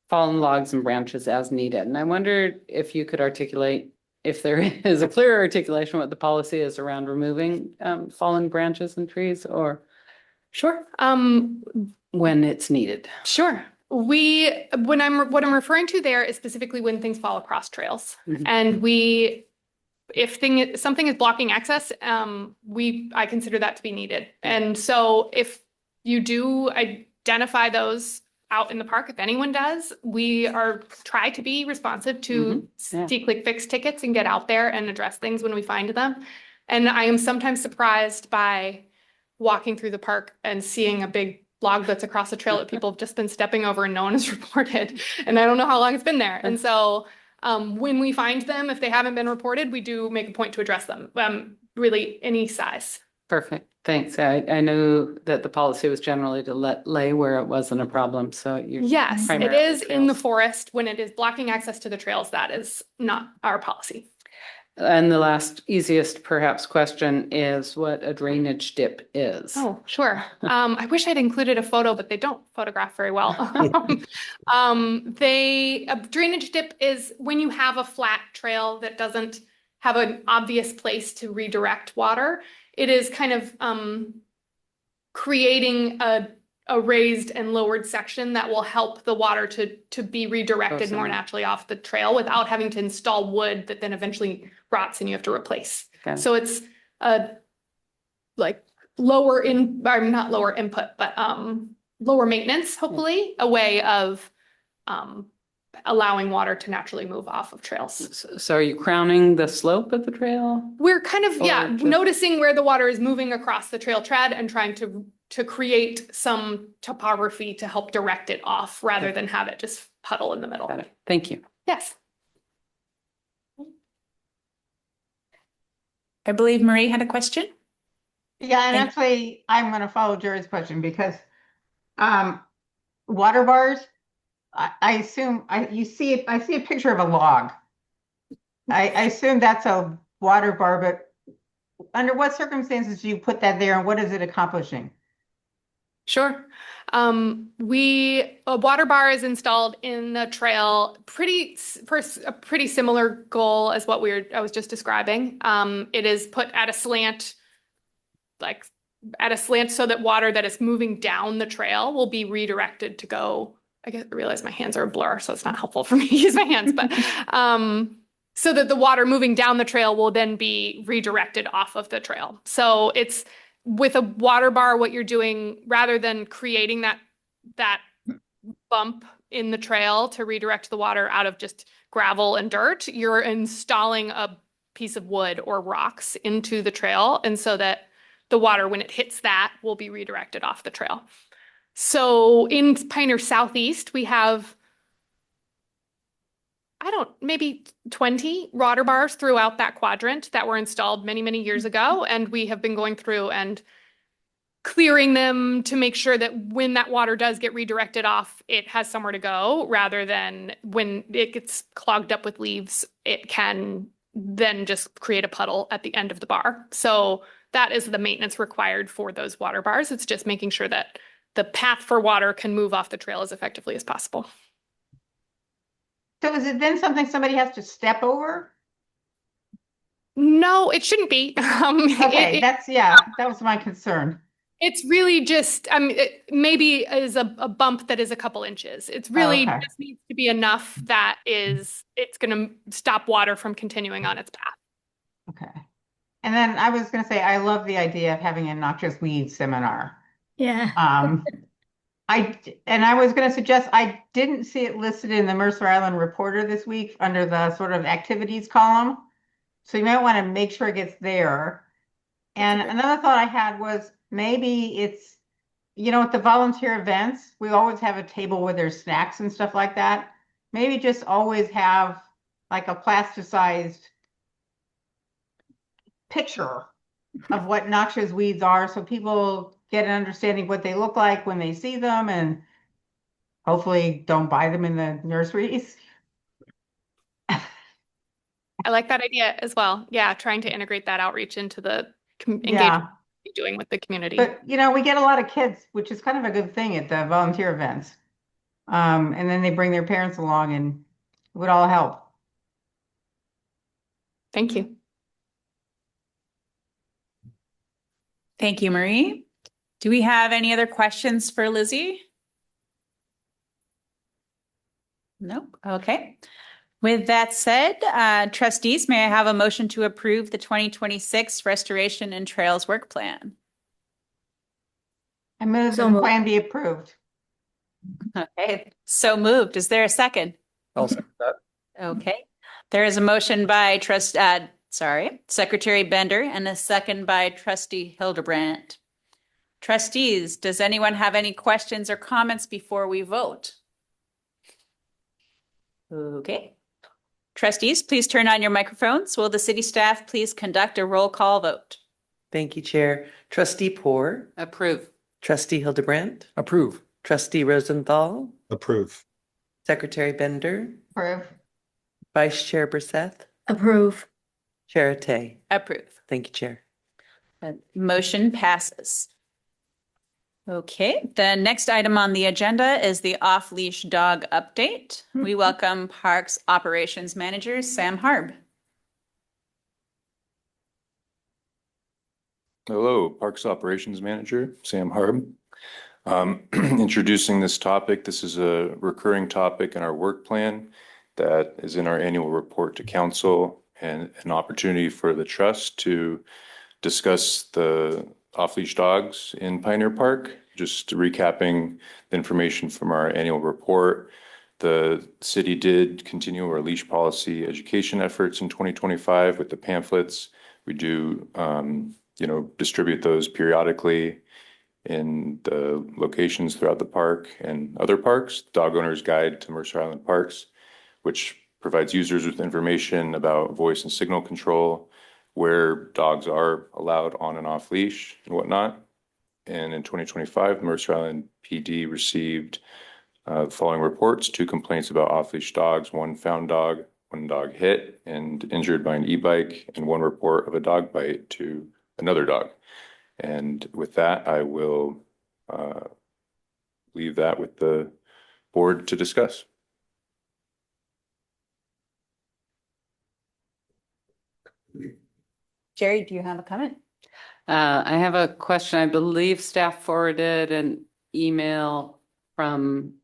fallen logs and branches as needed. And I wondered if you could articulate, if there is a clear articulation, what the policy is around removing fallen branches and trees, or Sure. when it's needed. Sure. What I'm referring to there is specifically when things fall across trails. And if something is blocking access, I consider that to be needed. And so if you do identify those out in the park, if anyone does, we try to be responsive to see click fix tickets and get out there and address things when we find them. And I am sometimes surprised by walking through the park and seeing a big log that's across the trail that people have just been stepping over and no one has reported. And I don't know how long it's been there. And so when we find them, if they haven't been reported, we do make a point to address them, really any size. Perfect. Thanks. I know that the policy was generally to let lay where it wasn't a problem. So Yes, it is in the forest. When it is blocking access to the trails, that is not our policy. And the last easiest perhaps question is what a drainage dip is. Oh, sure. I wish I'd included a photo, but they don't photograph very well. A drainage dip is when you have a flat trail that doesn't have an obvious place to redirect water. It is kind of creating a raised and lowered section that will help the water to be redirected more naturally off the trail without having to install wood that then eventually rots and you have to replace. Okay. So it's like not lower input, but lower maintenance, hopefully, a way of allowing water to naturally move off of trails. So are you crowning the slope of the trail? We're kind of, noticing where the water is moving across the trail tread and trying to create some topography to help direct it off rather than have it just puddle in the middle. Got it. Thank you. Yes. I believe Marie had a question. Yeah, and actually, I'm going to follow Jerry's question because water bars, I assume I see a picture of a log. I assume that's a water bar, but under what circumstances do you put that there and what is it accomplishing? Sure. A water bar is installed in the trail for a pretty similar goal as what I was just describing. It is put at a slant, so that water that is moving down the trail will be redirected to go. I realize my hands are a blur, so it's not helpful for me to use my hands, but so that the water moving down the trail will then be redirected off of the trail. So it's with a water bar, what you're doing, rather than creating that bump in the trail to redirect the water out of just gravel and dirt, you're installing a piece of wood or rocks into the trail, and so that the water, when it hits that, will be redirected off the trail. So in Pioneer Southeast, we have, maybe 20 water bars throughout that quadrant that were installed many, many years ago. And we have been going through and clearing them to make sure that when that water does get redirected off, it has somewhere to go, rather than when it gets clogged up with leaves, it can then just create a puddle at the end of the bar. So that is the maintenance required for those water bars. It's just making sure that the path for water can move off the trail as effectively as possible. So is it then something somebody has to step over? No, it shouldn't be. Okay, that was my concern. It's really just, it maybe is a bump that is a couple inches. It's really Okay. just needs to be enough that it's going to stop water from continuing on its path. Okay. And then I was going to say, I love the idea of having a noxious weed seminar. Yeah. I was going to suggest, I didn't see it listed in the Mercer Island Reporter this week under the sort of activities column. So you might want to make sure it gets there. And another thought I had was maybe it's, at the volunteer events, we always have a table where there's snacks and stuff like that. Maybe just always have like a plasticized picture of what noxious weeds are so people get an understanding of what they look like when they see them and hopefully don't buy them in the nurseries. I like that idea as well. Yeah, trying to integrate that outreach into the engagement Yeah. we're doing with the community. But, we get a lot of kids, which is kind of a good thing at the volunteer events. And then they bring their parents along and it would all help. Thank you. Thank you, Marie. Do we have any other questions for Lizzie? Nope. Okay. With that said, trustees, may I have a motion to approve the 2026 Restoration and Trails Work Plan? I move So that the moved. plan be approved. Okay, so moved. Is there a second? I'll second that. Okay. There is a motion by Secretary Bender and a second by Trustee Hildebrandt. Trustees, does anyone have any questions or comments before we vote? Okay. Trustees, please turn on your microphones. Will the city staff please conduct a roll call vote? Thank you, Chair. Trustee Poor, Approve. Trustee Hildebrandt, Approve. Trustee Rosenthal, Approve. Secretary Bender, Approve. Vice Chair Brisseth, Approve. Chair Atay. Approve. Thank you, Chair. Motion passes. Okay, the next item on the agenda is the off-leash dog update. We welcome Parks Operations Manager Sam Harb. Hello, Parks Operations Manager Sam Harb. Introducing this topic, this is a recurring topic in our work plan that is in our annual report to council and an opportunity for the trust to discuss the off-leash dogs in Pioneer Park. Just recapping the information from our annual report. The city did continue our leash policy education efforts in 2025 with the pamphlets. We do, distribute those periodically in the locations throughout the park and other parks. Dog Owner's Guide to Mercer Island Parks, which provides users with information about voice and signal control, where dogs are allowed on and off leash and whatnot. And in 2025, Mercer Island PD received the following reports: 2 complaints about off-leash dogs, 1 found dog, 1 dog hit and injured by an e-bike, and 1 report of a dog bite to another dog. And with that, I will leave that with the board to discuss. Jerry, do you have a comment? I have a question. I believe staff forwarded an email from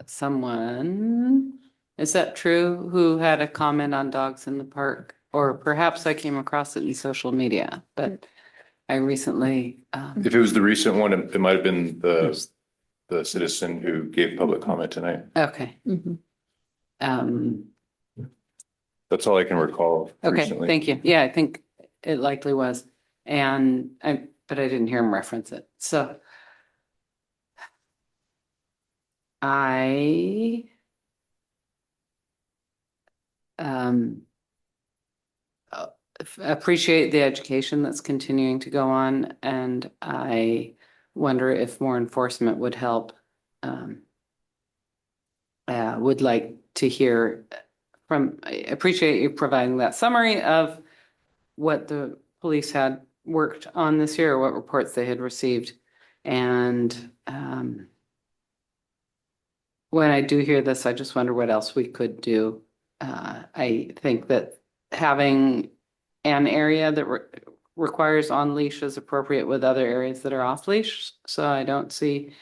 someone. Is that true? Who had a comment on dogs in the park? Or perhaps I came across it in social media, but I recently. If it was the recent one, it might have been the citizen who gave public comment tonight. Okay. That's all I can recall Okay, recently. thank you. Yeah, I think it likely was. But I didn't hear him reference it. So I appreciate the education that's continuing to go on, and I wonder if more enforcement would help. Would like to hear I appreciate you providing that summary of what the police had worked on this year, or what reports they had received. And when I do hear this, I just wonder what else we could do. I think that having an area that requires on leash is appropriate with other areas that are off leash. So I don't see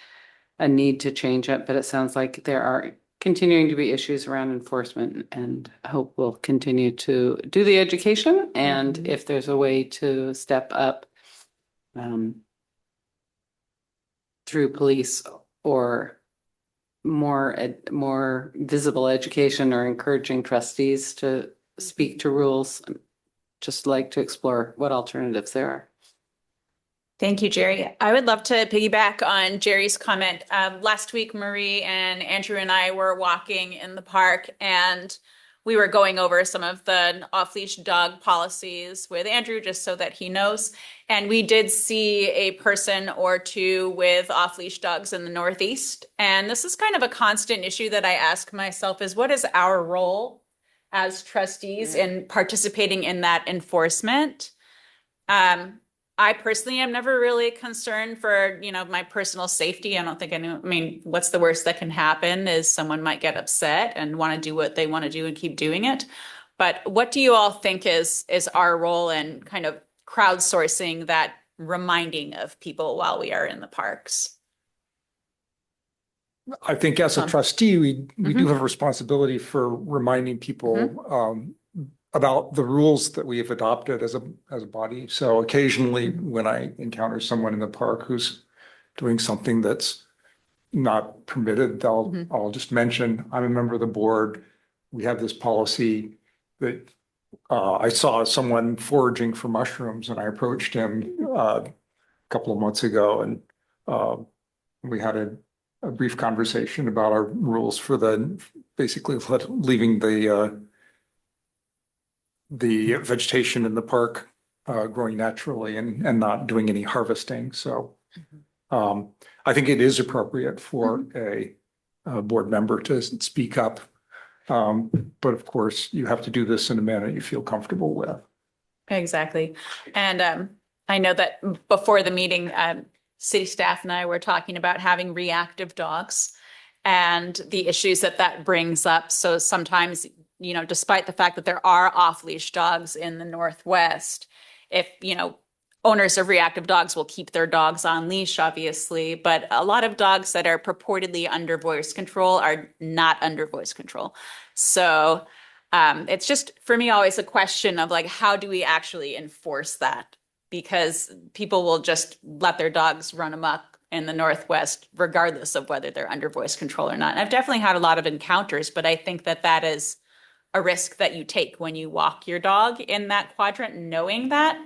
a need to change it, but it sounds like there are continuing to be issues around enforcement, and I hope we'll continue to do the education. And if there's a way to step up through police or more visible education, or encouraging trustees to speak to rules, I'd just like to explore what alternatives there are. Thank you, Jerry. I would love to piggyback on Jerry's comment. Last week, Marie and Andrew and I were walking in the park, and we were going over some of the off-leash dog policies with Andrew, just so that he knows. And we did see a person or two with off-leash dogs in the Northeast. And this is kind of a constant issue that I ask myself, is what is our role as trustees in participating in that enforcement? I personally am never really concerned for, my personal safety. I don't think what's the worst that can happen is someone might get upset and want to do what they want to do and keep doing it. But what do you all think is our role in kind of crowdsourcing that reminding of people while we are in the parks? I think as a trustee, we do have a responsibility for reminding people about the rules that we have adopted as a body. So occasionally when I encounter someone in the park who's doing something that's not permitted, I'll just mention, I'm a member of the board. We have this policy that I saw someone foraging for mushrooms, and I approached him a couple of months ago, and we had a brief conversation about our rules for basically leaving the vegetation in the park growing naturally and not doing any harvesting. So I think it is appropriate for a board member to speak up. But of course, you have to do this in a manner you feel comfortable with. Exactly. And I know that before the meeting, city staff and I were talking about having reactive dogs and the issues that brings up. So sometimes, despite the fact that there are off-leash dogs in the Northwest, if, owners of reactive dogs will keep their dogs on leash, obviously, but a lot of dogs that are purportedly under voice control are not under voice control. So it's just, for me, always a question of how do we actually enforce that? Because people will just let their dogs run amok in the Northwest, regardless of whether they're under voice control or not. And I've definitely had a lot of encounters, but I think that is a risk that you take when you walk your dog in that quadrant, knowing that.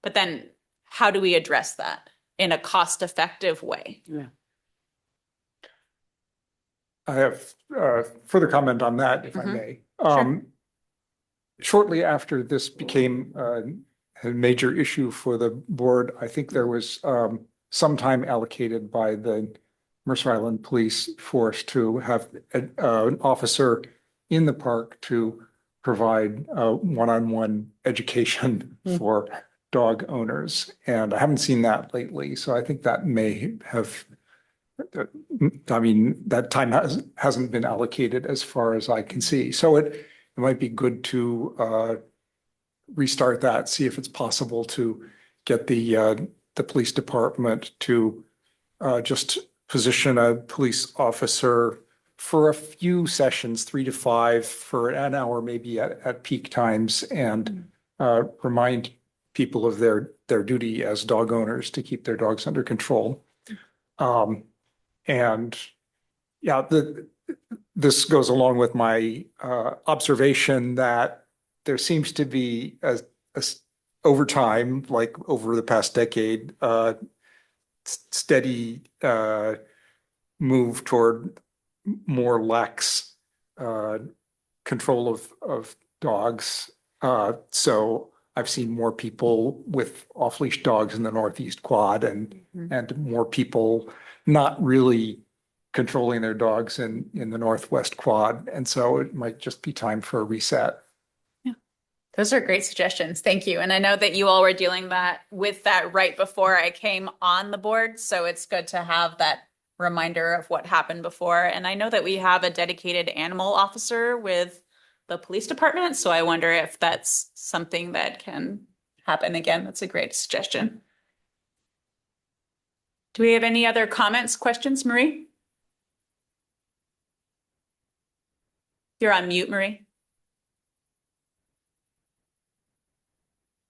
But then how do we address that in a cost-effective way? Yeah. I have further comment on that, if I may. Sure. Shortly after this became a major issue for the board, I think there was some time allocated by the Mercer Island Police Force to have an officer in the park to provide one-on-one education for dog owners. And I haven't seen that lately. So I think that may have, that time hasn't been allocated as far as I can see. So it might be good to restart that, see if it's possible to get the police department to just position a police officer for a few sessions, 3 to 5 for an hour, maybe at peak times, and remind people of their duty as dog owners to keep their dogs under control. And yeah, this goes along with my observation that there seems to be over time, like over the past decade, steady move toward more lax control of dogs. So I've seen more people with off-leash dogs in the Northeast Quad, and more people not really controlling their dogs in the Northwest Quad. And so it might just be time for a reset. Those are great suggestions. Thank you. And I know that you all were dealing with that right before I came on the board. So it's good to have that reminder of what happened before. And I know that we have a dedicated animal officer with the police department. So I wonder if that's something that can happen again. That's a great suggestion. Do we have any other comments, questions, Marie? You're on mute, Marie.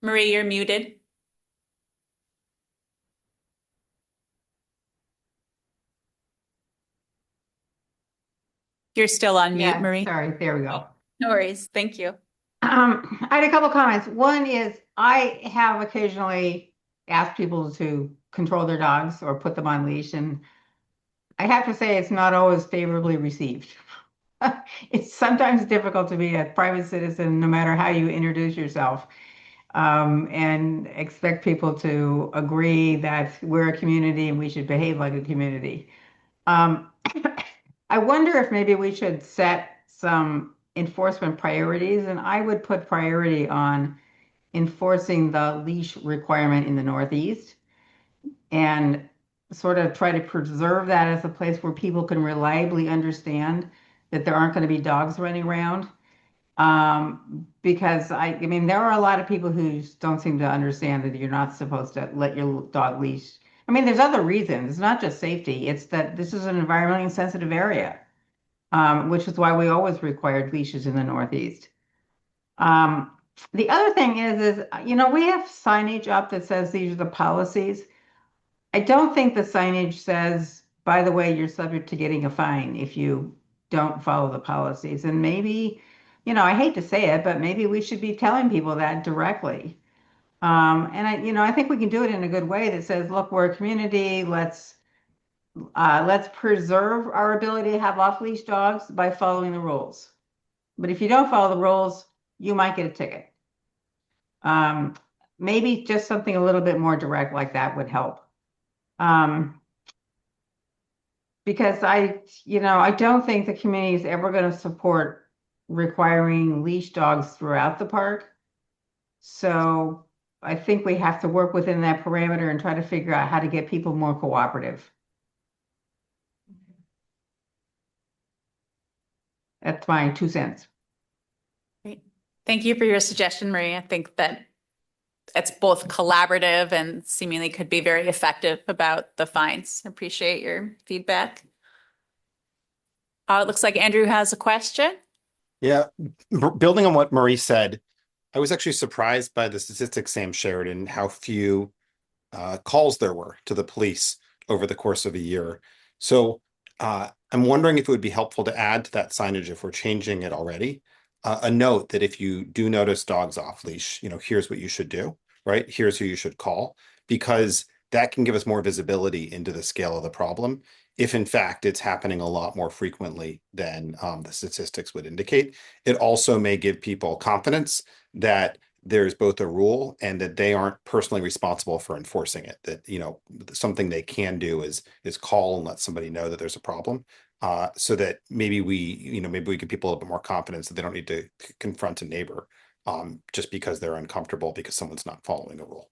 Marie, you're muted. You're still on mute, Yeah, Marie. sorry, there we go. No worries. Thank you. I had a couple comments. One is I have occasionally asked people to control their dogs or put them on leash, and I have to say it's not always favorably received. It's sometimes difficult to be a private citizen, no matter how you introduce yourself, and expect people to agree that we're a community and we should behave like a community. Um, I wonder if maybe we should set some enforcement priorities, and I would put priority on enforcing the leash requirement in the Northeast and sort of try to preserve that as a place where people can reliably understand that there aren't going to be dogs running around. Because I mean, there are a lot of people who just don't seem to understand that you're not supposed to let your dog leash. I mean, there's other reasons. It's not just safety. It's that this is an environmentally sensitive area, which is why we always required leashes in the Northeast. Um, the other thing is, we have signage up that says these are the policies. I don't think the signage says, by the way, you're subject to getting a fine if you don't follow the policies. And maybe, I hate to say it, but maybe we should be telling people that directly. And I think we can do it in a good way that says, look, we're a community. Let's preserve our ability to have off-leash dogs by following the rules. But if you don't follow the rules, you might get a ticket. Maybe just something a little bit more direct like that would help. Because I don't think the community is ever going to support requiring leash dogs throughout the park. So I think we have to work within that parameter and try to figure out how to get people more cooperative. That's my 2 cents. Great. Thank you for your suggestion, Marie. I think that it's both collaborative and seemingly could be very effective about the fines. I appreciate your feedback. It looks like Andrew has a question. Yeah, building on what Marie said, I was actually surprised by the statistics Sam shared and how few calls there were to the police over the course of a year. So I'm wondering if it would be helpful to add to that signage, if we're changing it already, a note that if you do notice dogs off leash, here's what you should do, right? Here's who you should call, because that can give us more visibility into the scale of the problem. If in fact it's happening a lot more frequently than the statistics would indicate, it also may give people confidence that there's both a rule and that they aren't personally responsible for enforcing it. That, something they can do is call and let somebody know that there's a problem. So that maybe we give people a little bit more confidence that they don't need to confront a neighbor just because they're uncomfortable because someone's not following a rule.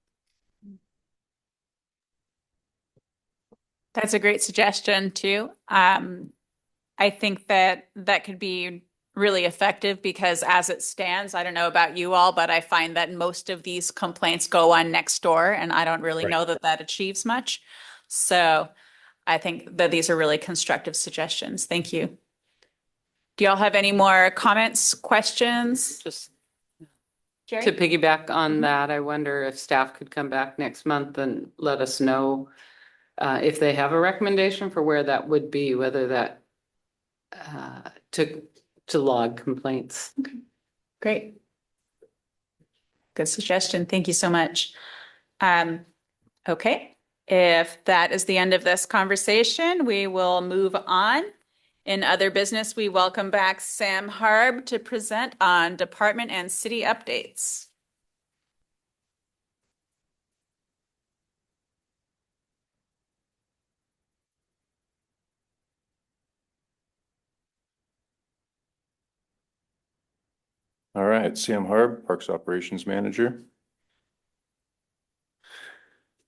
That's a great suggestion too. I think that could be really effective because as it stands, I don't know about you all, but I find that most of these complaints go on next door and I don't really know that achieves much. So I think that these are really constructive suggestions. Thank you. Do y'all have any more comments, questions? Just Jerry? to piggyback on that, I wonder if staff could come back next month and let us know if they have a recommendation for where that would be, whether that to log complaints. Okay. Great. Good suggestion. Thank you so much. Okay. If that is the end of this conversation, we will move on. In other business, we welcome back Sam Harb to present on department and city updates. All right, Sam Harb, Parks Operations Manager.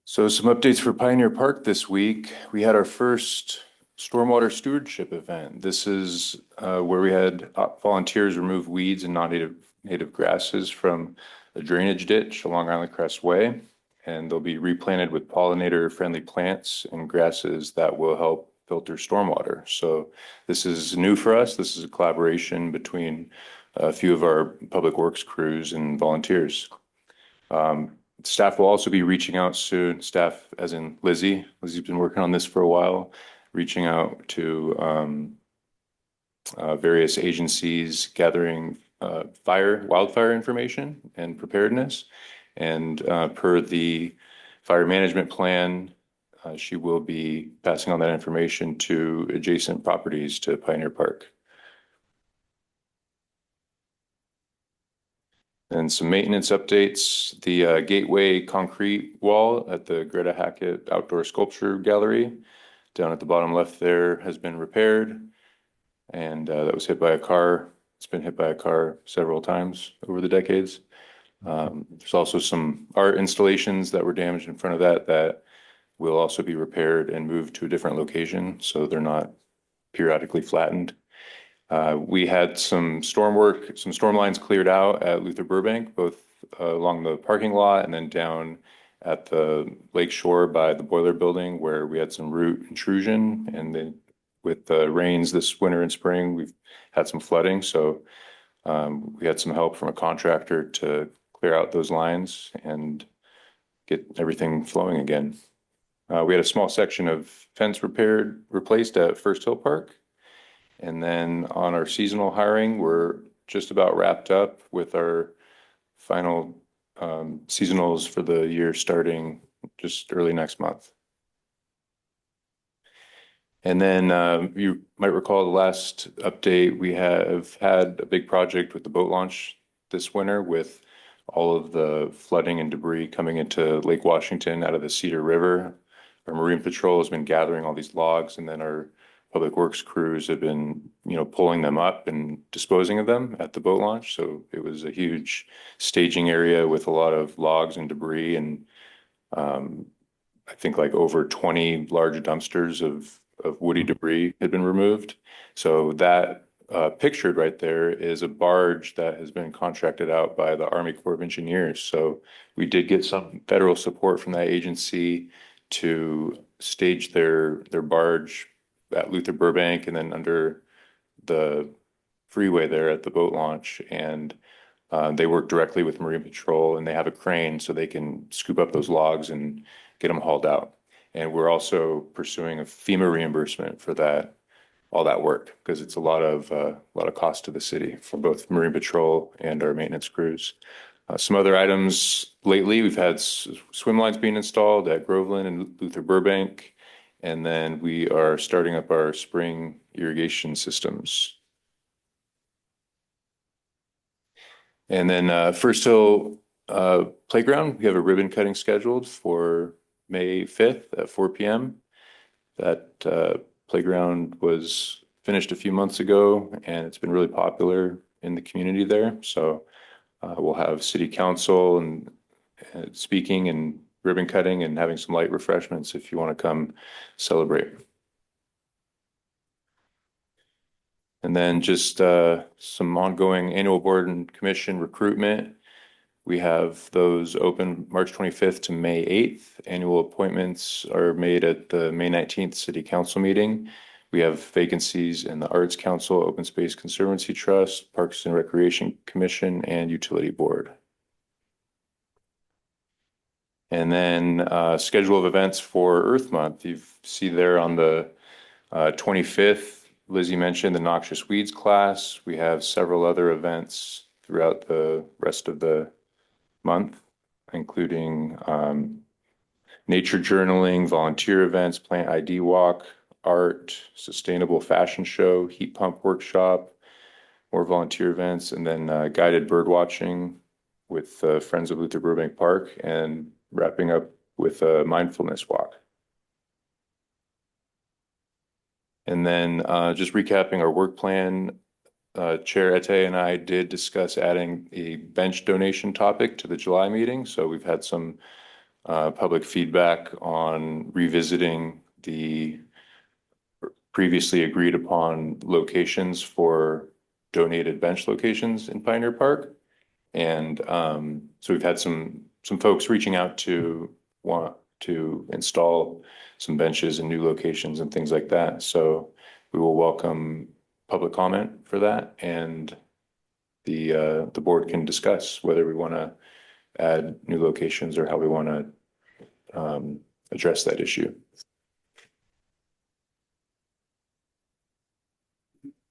So some updates for Pioneer Park this week. We had our first stormwater stewardship event. This is where we had volunteers remove weeds and non-native grasses from a drainage ditch along Island Crest Way, and they'll be replanted with pollinator-friendly plants and grasses that will help filter stormwater. So this is new for us. This is a collaboration between a few of our public works crews and volunteers. Staff will also be reaching out soon, staff as in Lizzie. Lizzie's been working on this for a while, reaching out to various agencies, gathering wildfire information and preparedness. And per the fire management plan, she will be passing on that information to adjacent properties to Pioneer Park. And some maintenance updates. The gateway concrete wall at the Greta Hackett Outdoor Sculpture Gallery down at the bottom left there has been repaired. And that was hit by a car. It's been hit by a car several times over the decades. There's also some art installations that were damaged in front of that will also be repaired and moved to a different location so they're not periodically flattened. We had some storm lines cleared out at Luther Burbank, both along the parking lot and then down at the lake shore by the boiler building where we had some root intrusion. And then with the rains this winter and spring, we've had some flooding. So we had some help from a contractor to clear out those lines and get everything flowing again. We had a small section of fence replaced at First Hill Park. And then on our seasonal hiring, we're just about wrapped up with our final seasonals for the year starting just early next month. And then you might recall the last update, we have had a big project with the boat launch this winter with all of the flooding and debris coming into Lake Washington out of the Cedar River. Our Marine Patrol has been gathering all these logs, and then our public works crews have been, pulling them up and disposing of them at the boat launch. So it was a huge staging area with a lot of logs and debris, and I think like over 20 large dumpsters of woody debris had been removed. So that pictured right there is a barge that has been contracted out by the Army Corps of Engineers. So we did get some federal support from that agency to stage their barge at Luther Burbank and then under the freeway there at the boat launch. And they work directly with Marine Patrol, and they have a crane so they can scoop up those logs and get them hauled out. And we're also pursuing a FEMA reimbursement for all that work, because it's a lot of cost to the city for both Marine Patrol and our maintenance crews. Some other items lately, we've had swim lines being installed at Groveland and Luther Burbank, and then we are starting up our spring irrigation systems. And then First Hill Playground, we have a ribbon cutting scheduled for May 5th at 4 p.m. That playground was finished a few months ago, and it's been really popular in the community there. So we'll have city council and speaking and ribbon cutting and having some light refreshments if you want to come celebrate. And then just some ongoing annual board and commission recruitment. We have those open March 25th to May 8th. Annual appointments are made at the May 19th City Council meeting. We have vacancies in the Arts Council, Open Space Conservancy Trust, Parks and Recreation Commission, and Utility Board. And then schedule of events for Earth Month. You see there on the 25th, Lizzie mentioned the Noxious Weeds class. We have several other events throughout the rest of the month, including nature journaling, volunteer events, plant ID walk, art, sustainable fashion show, heat pump workshop, more volunteer events, and then guided bird watching with Friends of Luther Burbank Park, and wrapping up with a mindfulness walk. And then just recapping our work plan Chair Ete and I did discuss adding a bench donation topic to the July meeting. So we've had some public feedback on revisiting the previously agreed upon locations for donated bench locations in Pioneer Park. And so we've had some folks reaching out to want to install some benches in new locations and things like that. So we will welcome public comment for that, and the board can discuss whether we want to add new locations or how we want to address that issue.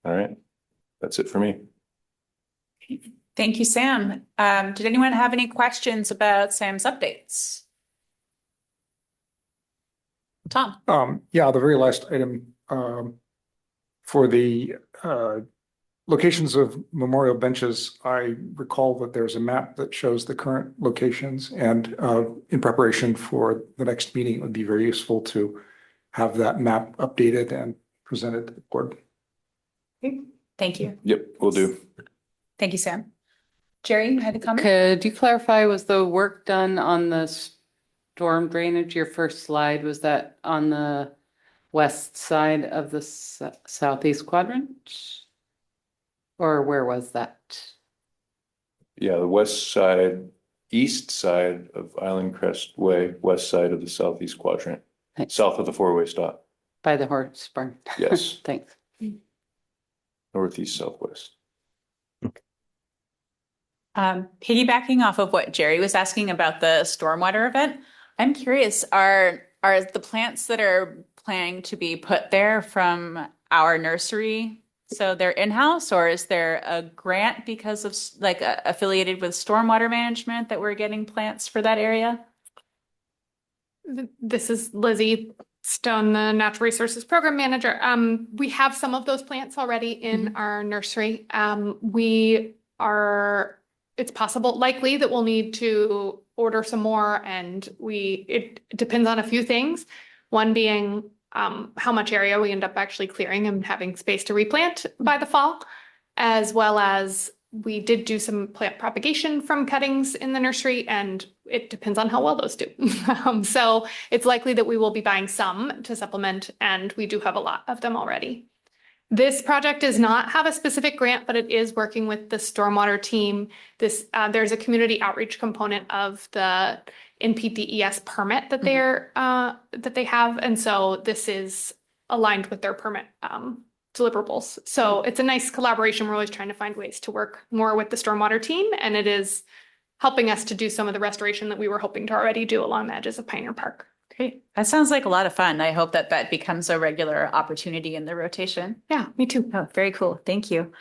All right, that's it for me. Thank you, Sam. Did anyone have any questions about Sam's updates? Tom? Yeah, the very last item, for the locations of memorial benches, I recall that there's a map that shows the current locations, and in preparation for the next meeting, it would be very useful to have that map updated and presented to the board. Thank you. Yep, we'll do. Thank you, Sam. Jerry, you had a comment? Could you clarify, was the work done on the storm drainage? Your first slide, was that on the west side of the southeast quadrant? Or where was that? Yeah, the west side, east side of Island Crest Way, west side of the southeast quadrant, Thanks. south of the four-way stop. By the horse barn? Yes. Thanks. Northeast, southwest. Piggybacking off of what Jerry was asking about the stormwater event, I'm curious, are the plants that are planning to be put there from our nursery, so they're in-house, or is there a grant because of like affiliated with stormwater management that we're getting plants for that area? This is Lizzie Stone, the Natural Resources Program Manager. We have some of those plants already in our nursery. It's possible, likely, that we'll need to order some more, and it depends on a few things. One being how much area we end up actually clearing and having space to replant by the fall, as well as we did do some plant propagation from cuttings in the nursery, and it depends on how well those do. So it's likely that we will be buying some to supplement, and we do have a lot of them already. This project does not have a specific grant, but it is working with the stormwater team. There's a community outreach component of the NPDES permit that they have, and so this is aligned with their permit deliverables. So it's a nice collaboration. We're always trying to find ways to work more with the stormwater team, and it is helping us to do some of the restoration that we were hoping to already do along the edges of Pioneer Park. Great. That sounds like a lot of fun. I hope that becomes a regular opportunity in the rotation. Yeah, me too. Oh, very cool. Thank you.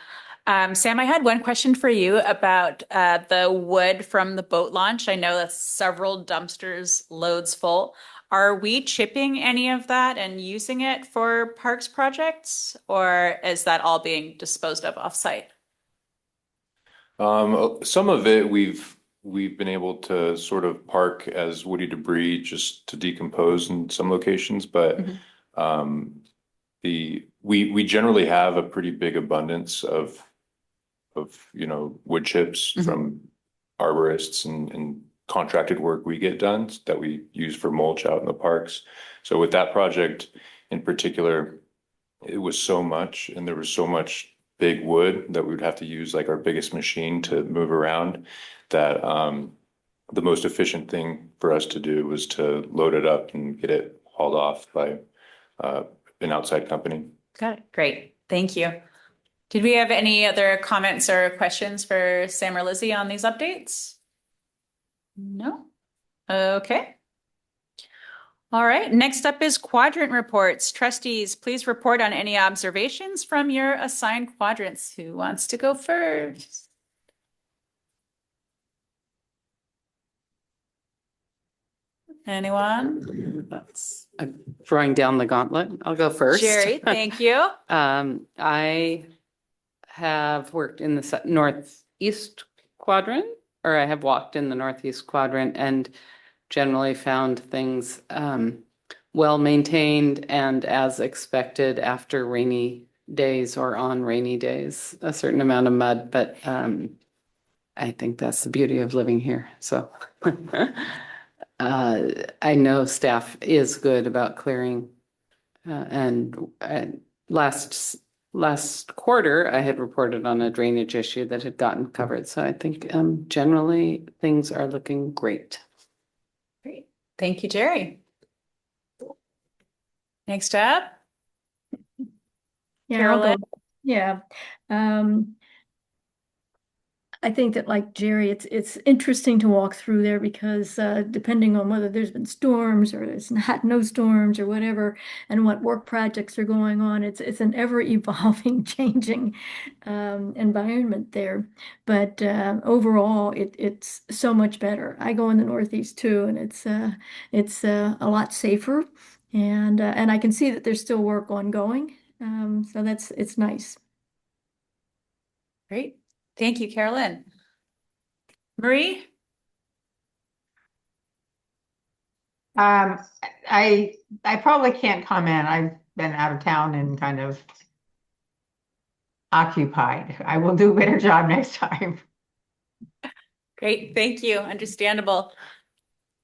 Sam, I had one question for you about the wood from the boat launch. I know that's several dumpsters, loads full. Are we chipping any of that and using it for parks projects, or is that all being disposed of offsite? Some of it we've been able to sort of park as woody debris just to decompose in some locations, but we generally have a pretty big abundance of wood chips from arborists and contracted work we get done that we use for mulch out in the parks. So with that project in particular, it was so much, and there was so much big wood that we would have to use like our biggest machine to move around, that the most efficient thing for us to do was to load it up and get it hauled off by an outside company. Got it. Great. Thank you. Did we have any other comments or questions for Sam or Lizzie on these updates? No? Okay. All right. Next up is quadrant reports. Trustees, please report on any observations from your assigned quadrants. Who wants to go first? Anyone? I'm throwing down the gauntlet. I'll go first. Jerry, thank you. I have worked in the northeast quadrant, or I have walked in the northeast quadrant, and generally found things well maintained and as expected after rainy days or on rainy days, a certain amount of mud, but I think that's the beauty of living here. So I know staff is good about clearing. And last quarter, I had reported on a drainage issue that had gotten covered. So I think generally things are looking great. Great. Thank you, Jerry. Next up, Yeah, I'll go. Carolyn. Yeah. I think that like Jerry, it's interesting to walk through there because depending on whether there's been storms or there's not no storms or whatever, and what work projects are going on, it's an ever evolving, changing environment there. But overall, it's so much better. I go in the Northeast too, and it's a lot safer, and I can see that there's still work ongoing. So it's nice. Great. Thank you, Carolyn. Marie? I probably can't comment. I've been out of town and kind of occupied. I will do a better job next time. Great. Thank you. Understandable.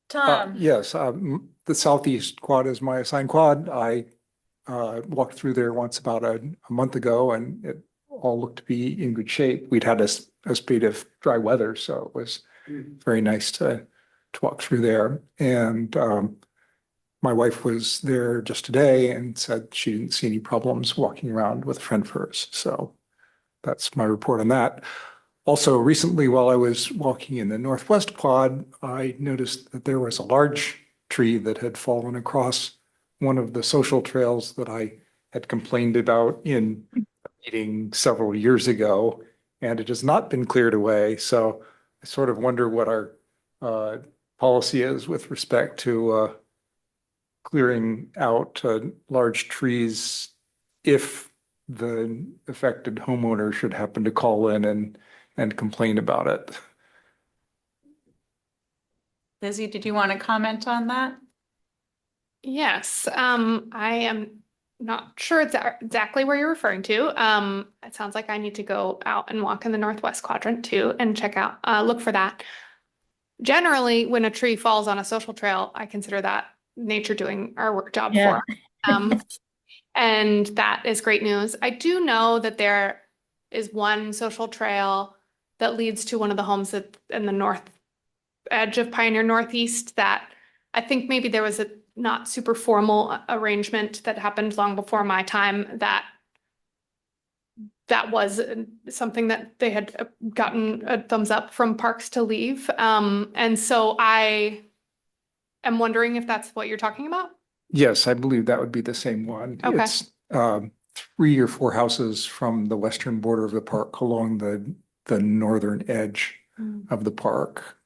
Tom? Yes, the Southeast Quad is my assigned quad. I walked through there once about a month ago, and it all looked to be in good shape. We'd had a spate of dry weather, so it was very nice to walk through there. And my wife was there just today and said she didn't see any problems walking around with a friend of hers. So that's my report on that. Also, recently, while I was walking in the Northwest Quad, I noticed that there was a large tree that had fallen across one of the social trails that I had complained about in a meeting several years ago, and it has not been cleared away. So I sort of wonder what our policy is with respect to clearing out large trees if the affected homeowner should happen to call in and complain about it. Lizzie, did you want to comment on that? Yes, I am not sure exactly where you're referring to. It sounds like I need to go out and walk in the Northwest Quadrant too and check out, look for that. Generally, when a tree falls on a social trail, I consider that nature doing our work job Yeah. for. And that is great news. I do know that there is one social trail that leads to one of the homes in the north edge of Pioneer Northeast that I think maybe there was a not super formal arrangement that happened long before my time that was something that they had gotten a thumbs up from Parks to leave. And so I am wondering if that's what you're talking about. Yes, I believe that would be the same one. Okay. It's 3 or 4 houses from the western border of the park along the northern edge of the park.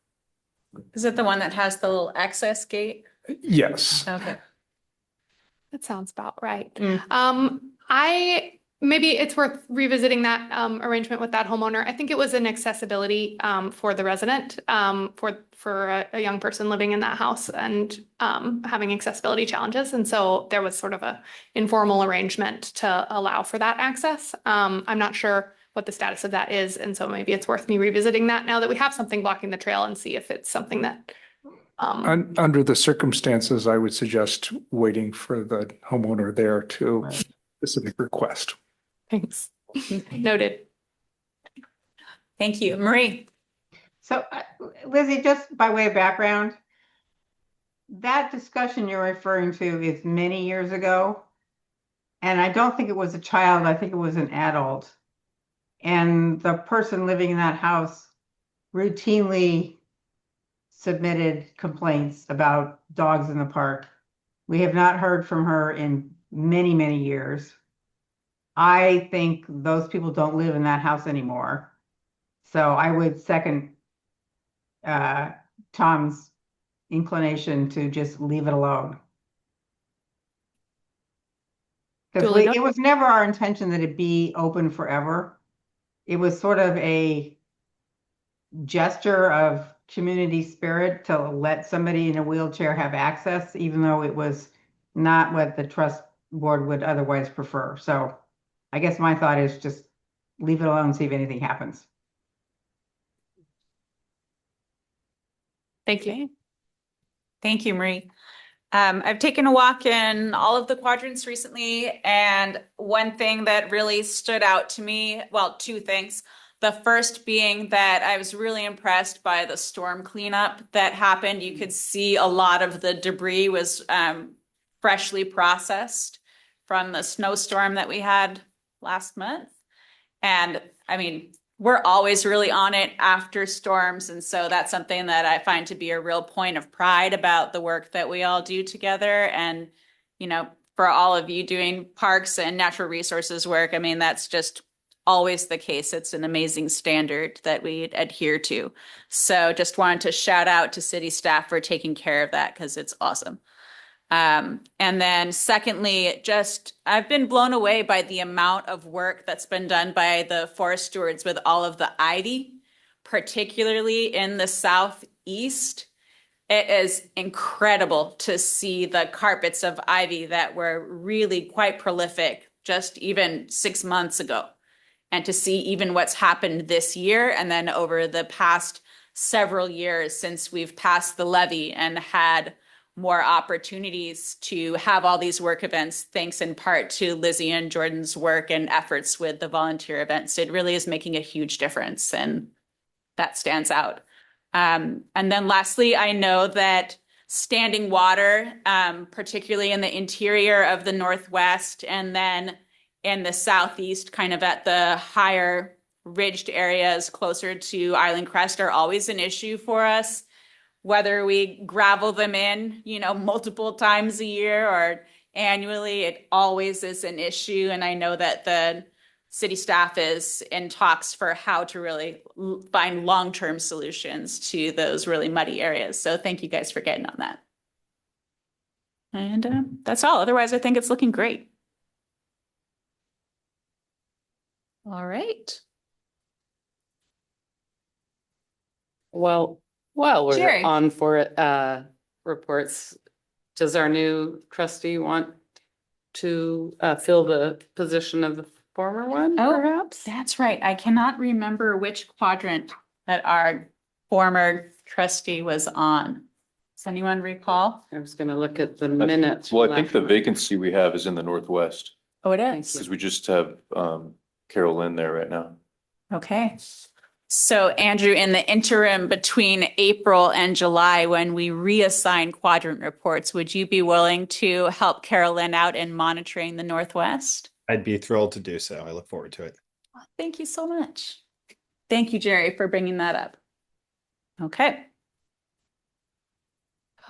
Is it the one that has the little access gate? Yes. Okay. That sounds about right. Mm. Maybe it's worth revisiting that arrangement with that homeowner. I think it was an accessibility for the resident, for a young person living in that house and having accessibility challenges. And so there was sort of a informal arrangement to allow for that access. I'm not sure what the status of that is. And so maybe it's worth me revisiting that now that we have something blocking the trail and see if it's something that Under the circumstances, I would suggest waiting for the homeowner there to specific request. Thanks. Noted. Thank you. Marie? So, Lizzie, just by way of background, that discussion you're referring to is many years ago. And I don't think it was a child, I think it was an adult. And the person living in that house routinely submitted complaints about dogs in the park. We have not heard from her in many, many years. I think those people don't live in that house anymore. So I would second Tom's inclination to just leave it alone. Because it was never our intention that it be open forever. It was sort of a gesture of community spirit to let somebody in a wheelchair have access, even though it was not what the trust board would otherwise prefer. So I guess my thought is just leave it alone and see if anything happens. Thank you. Thank you, Marie. I've taken a walk in all of the quadrants recently, and one thing that really stood out to me, well, two things. The first being that I was really impressed by the storm cleanup that happened. You could see a lot of the debris was freshly processed from the snowstorm that we had last month. And I mean, we're always really on it after storms. And so that's something that I find to be a real point of pride about the work that we all do together. And, you know, for all of you doing parks and natural resources work, I mean, that's just always the case. It's an amazing standard that we adhere to. So just wanted to shout out to city staff for taking care of that because it's awesome. And then secondly, just I've been blown away by the amount of work that's been done by the forest stewards with all of the ivy, particularly in the southeast. It is incredible to see the carpets of ivy that were really quite prolific just even 6 months ago. And to see even what's happened this year and then over the past several years since we've passed the levy and had more opportunities to have all these work events, thanks in part to Lizzie and Jordan's work and efforts with the volunteer events. It really is making a huge difference, and that stands out. And then lastly, I know that standing water, particularly in the interior of the Northwest and then in the Southeast, kind of at the higher ridged areas closer to Island Crest, are always an issue for us. Whether we gravel them in, you know, multiple times a year or annually, it always is an issue. And I know that the city staff is in talks for how to really find long-term solutions to those really muddy areas. So thank you guys for getting on that. And that's all. Otherwise, I think it's looking great. All right. Well, while we're Jerry. on for reports, does our new trustee want to fill the position of the former one, perhaps? That's right. I cannot remember which quadrant that our former trustee was on. Does anyone recall? I was going to look at the minutes. Well, I think the vacancy we have is in the Northwest, Oh, it Thank is. because we just have Carol Lynn there right now. Okay. So Andrew, in the interim between April and July, when we reassign quadrant reports, would you be willing to help Carolyn out in monitoring the Northwest? I'd be thrilled to do so. I look forward to it. Thank you so much. Thank you, Jerry, for bringing that up. Okay.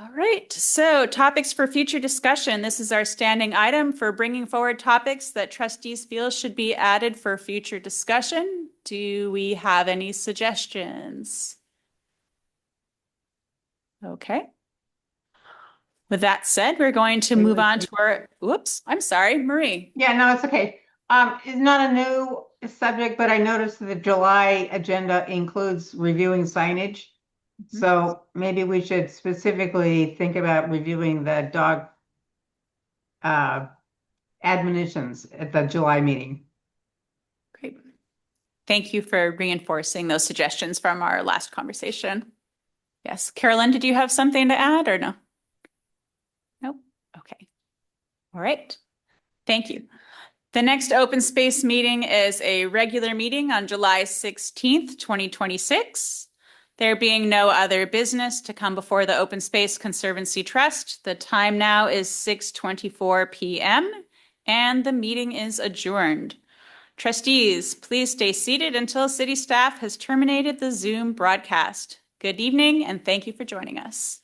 All right, so topics for future discussion. This is our standing item for bringing forward topics that trustees feel should be added for future discussion. Do we have any suggestions? Okay. With that said, we're going to move on to our, whoops, I'm sorry, Marie. Yeah, no, it's okay. It's not a new subject, but I noticed the July agenda includes reviewing signage. So maybe we should specifically think about reviewing the dog admonitions at the July meeting. Great. Thank you for reinforcing those suggestions from our last conversation. Yes, Carolyn, did you have something to add or no? Nope. Okay. All right. Thank you. The next open space meeting is a regular meeting on July 16th, 2026. There being no other business to come before the Open Space Conservancy Trust, the time now is 6:24 p.m. and the meeting is adjourned. Trustees, please stay seated until city staff has terminated the Zoom broadcast. Good evening and thank you for joining us.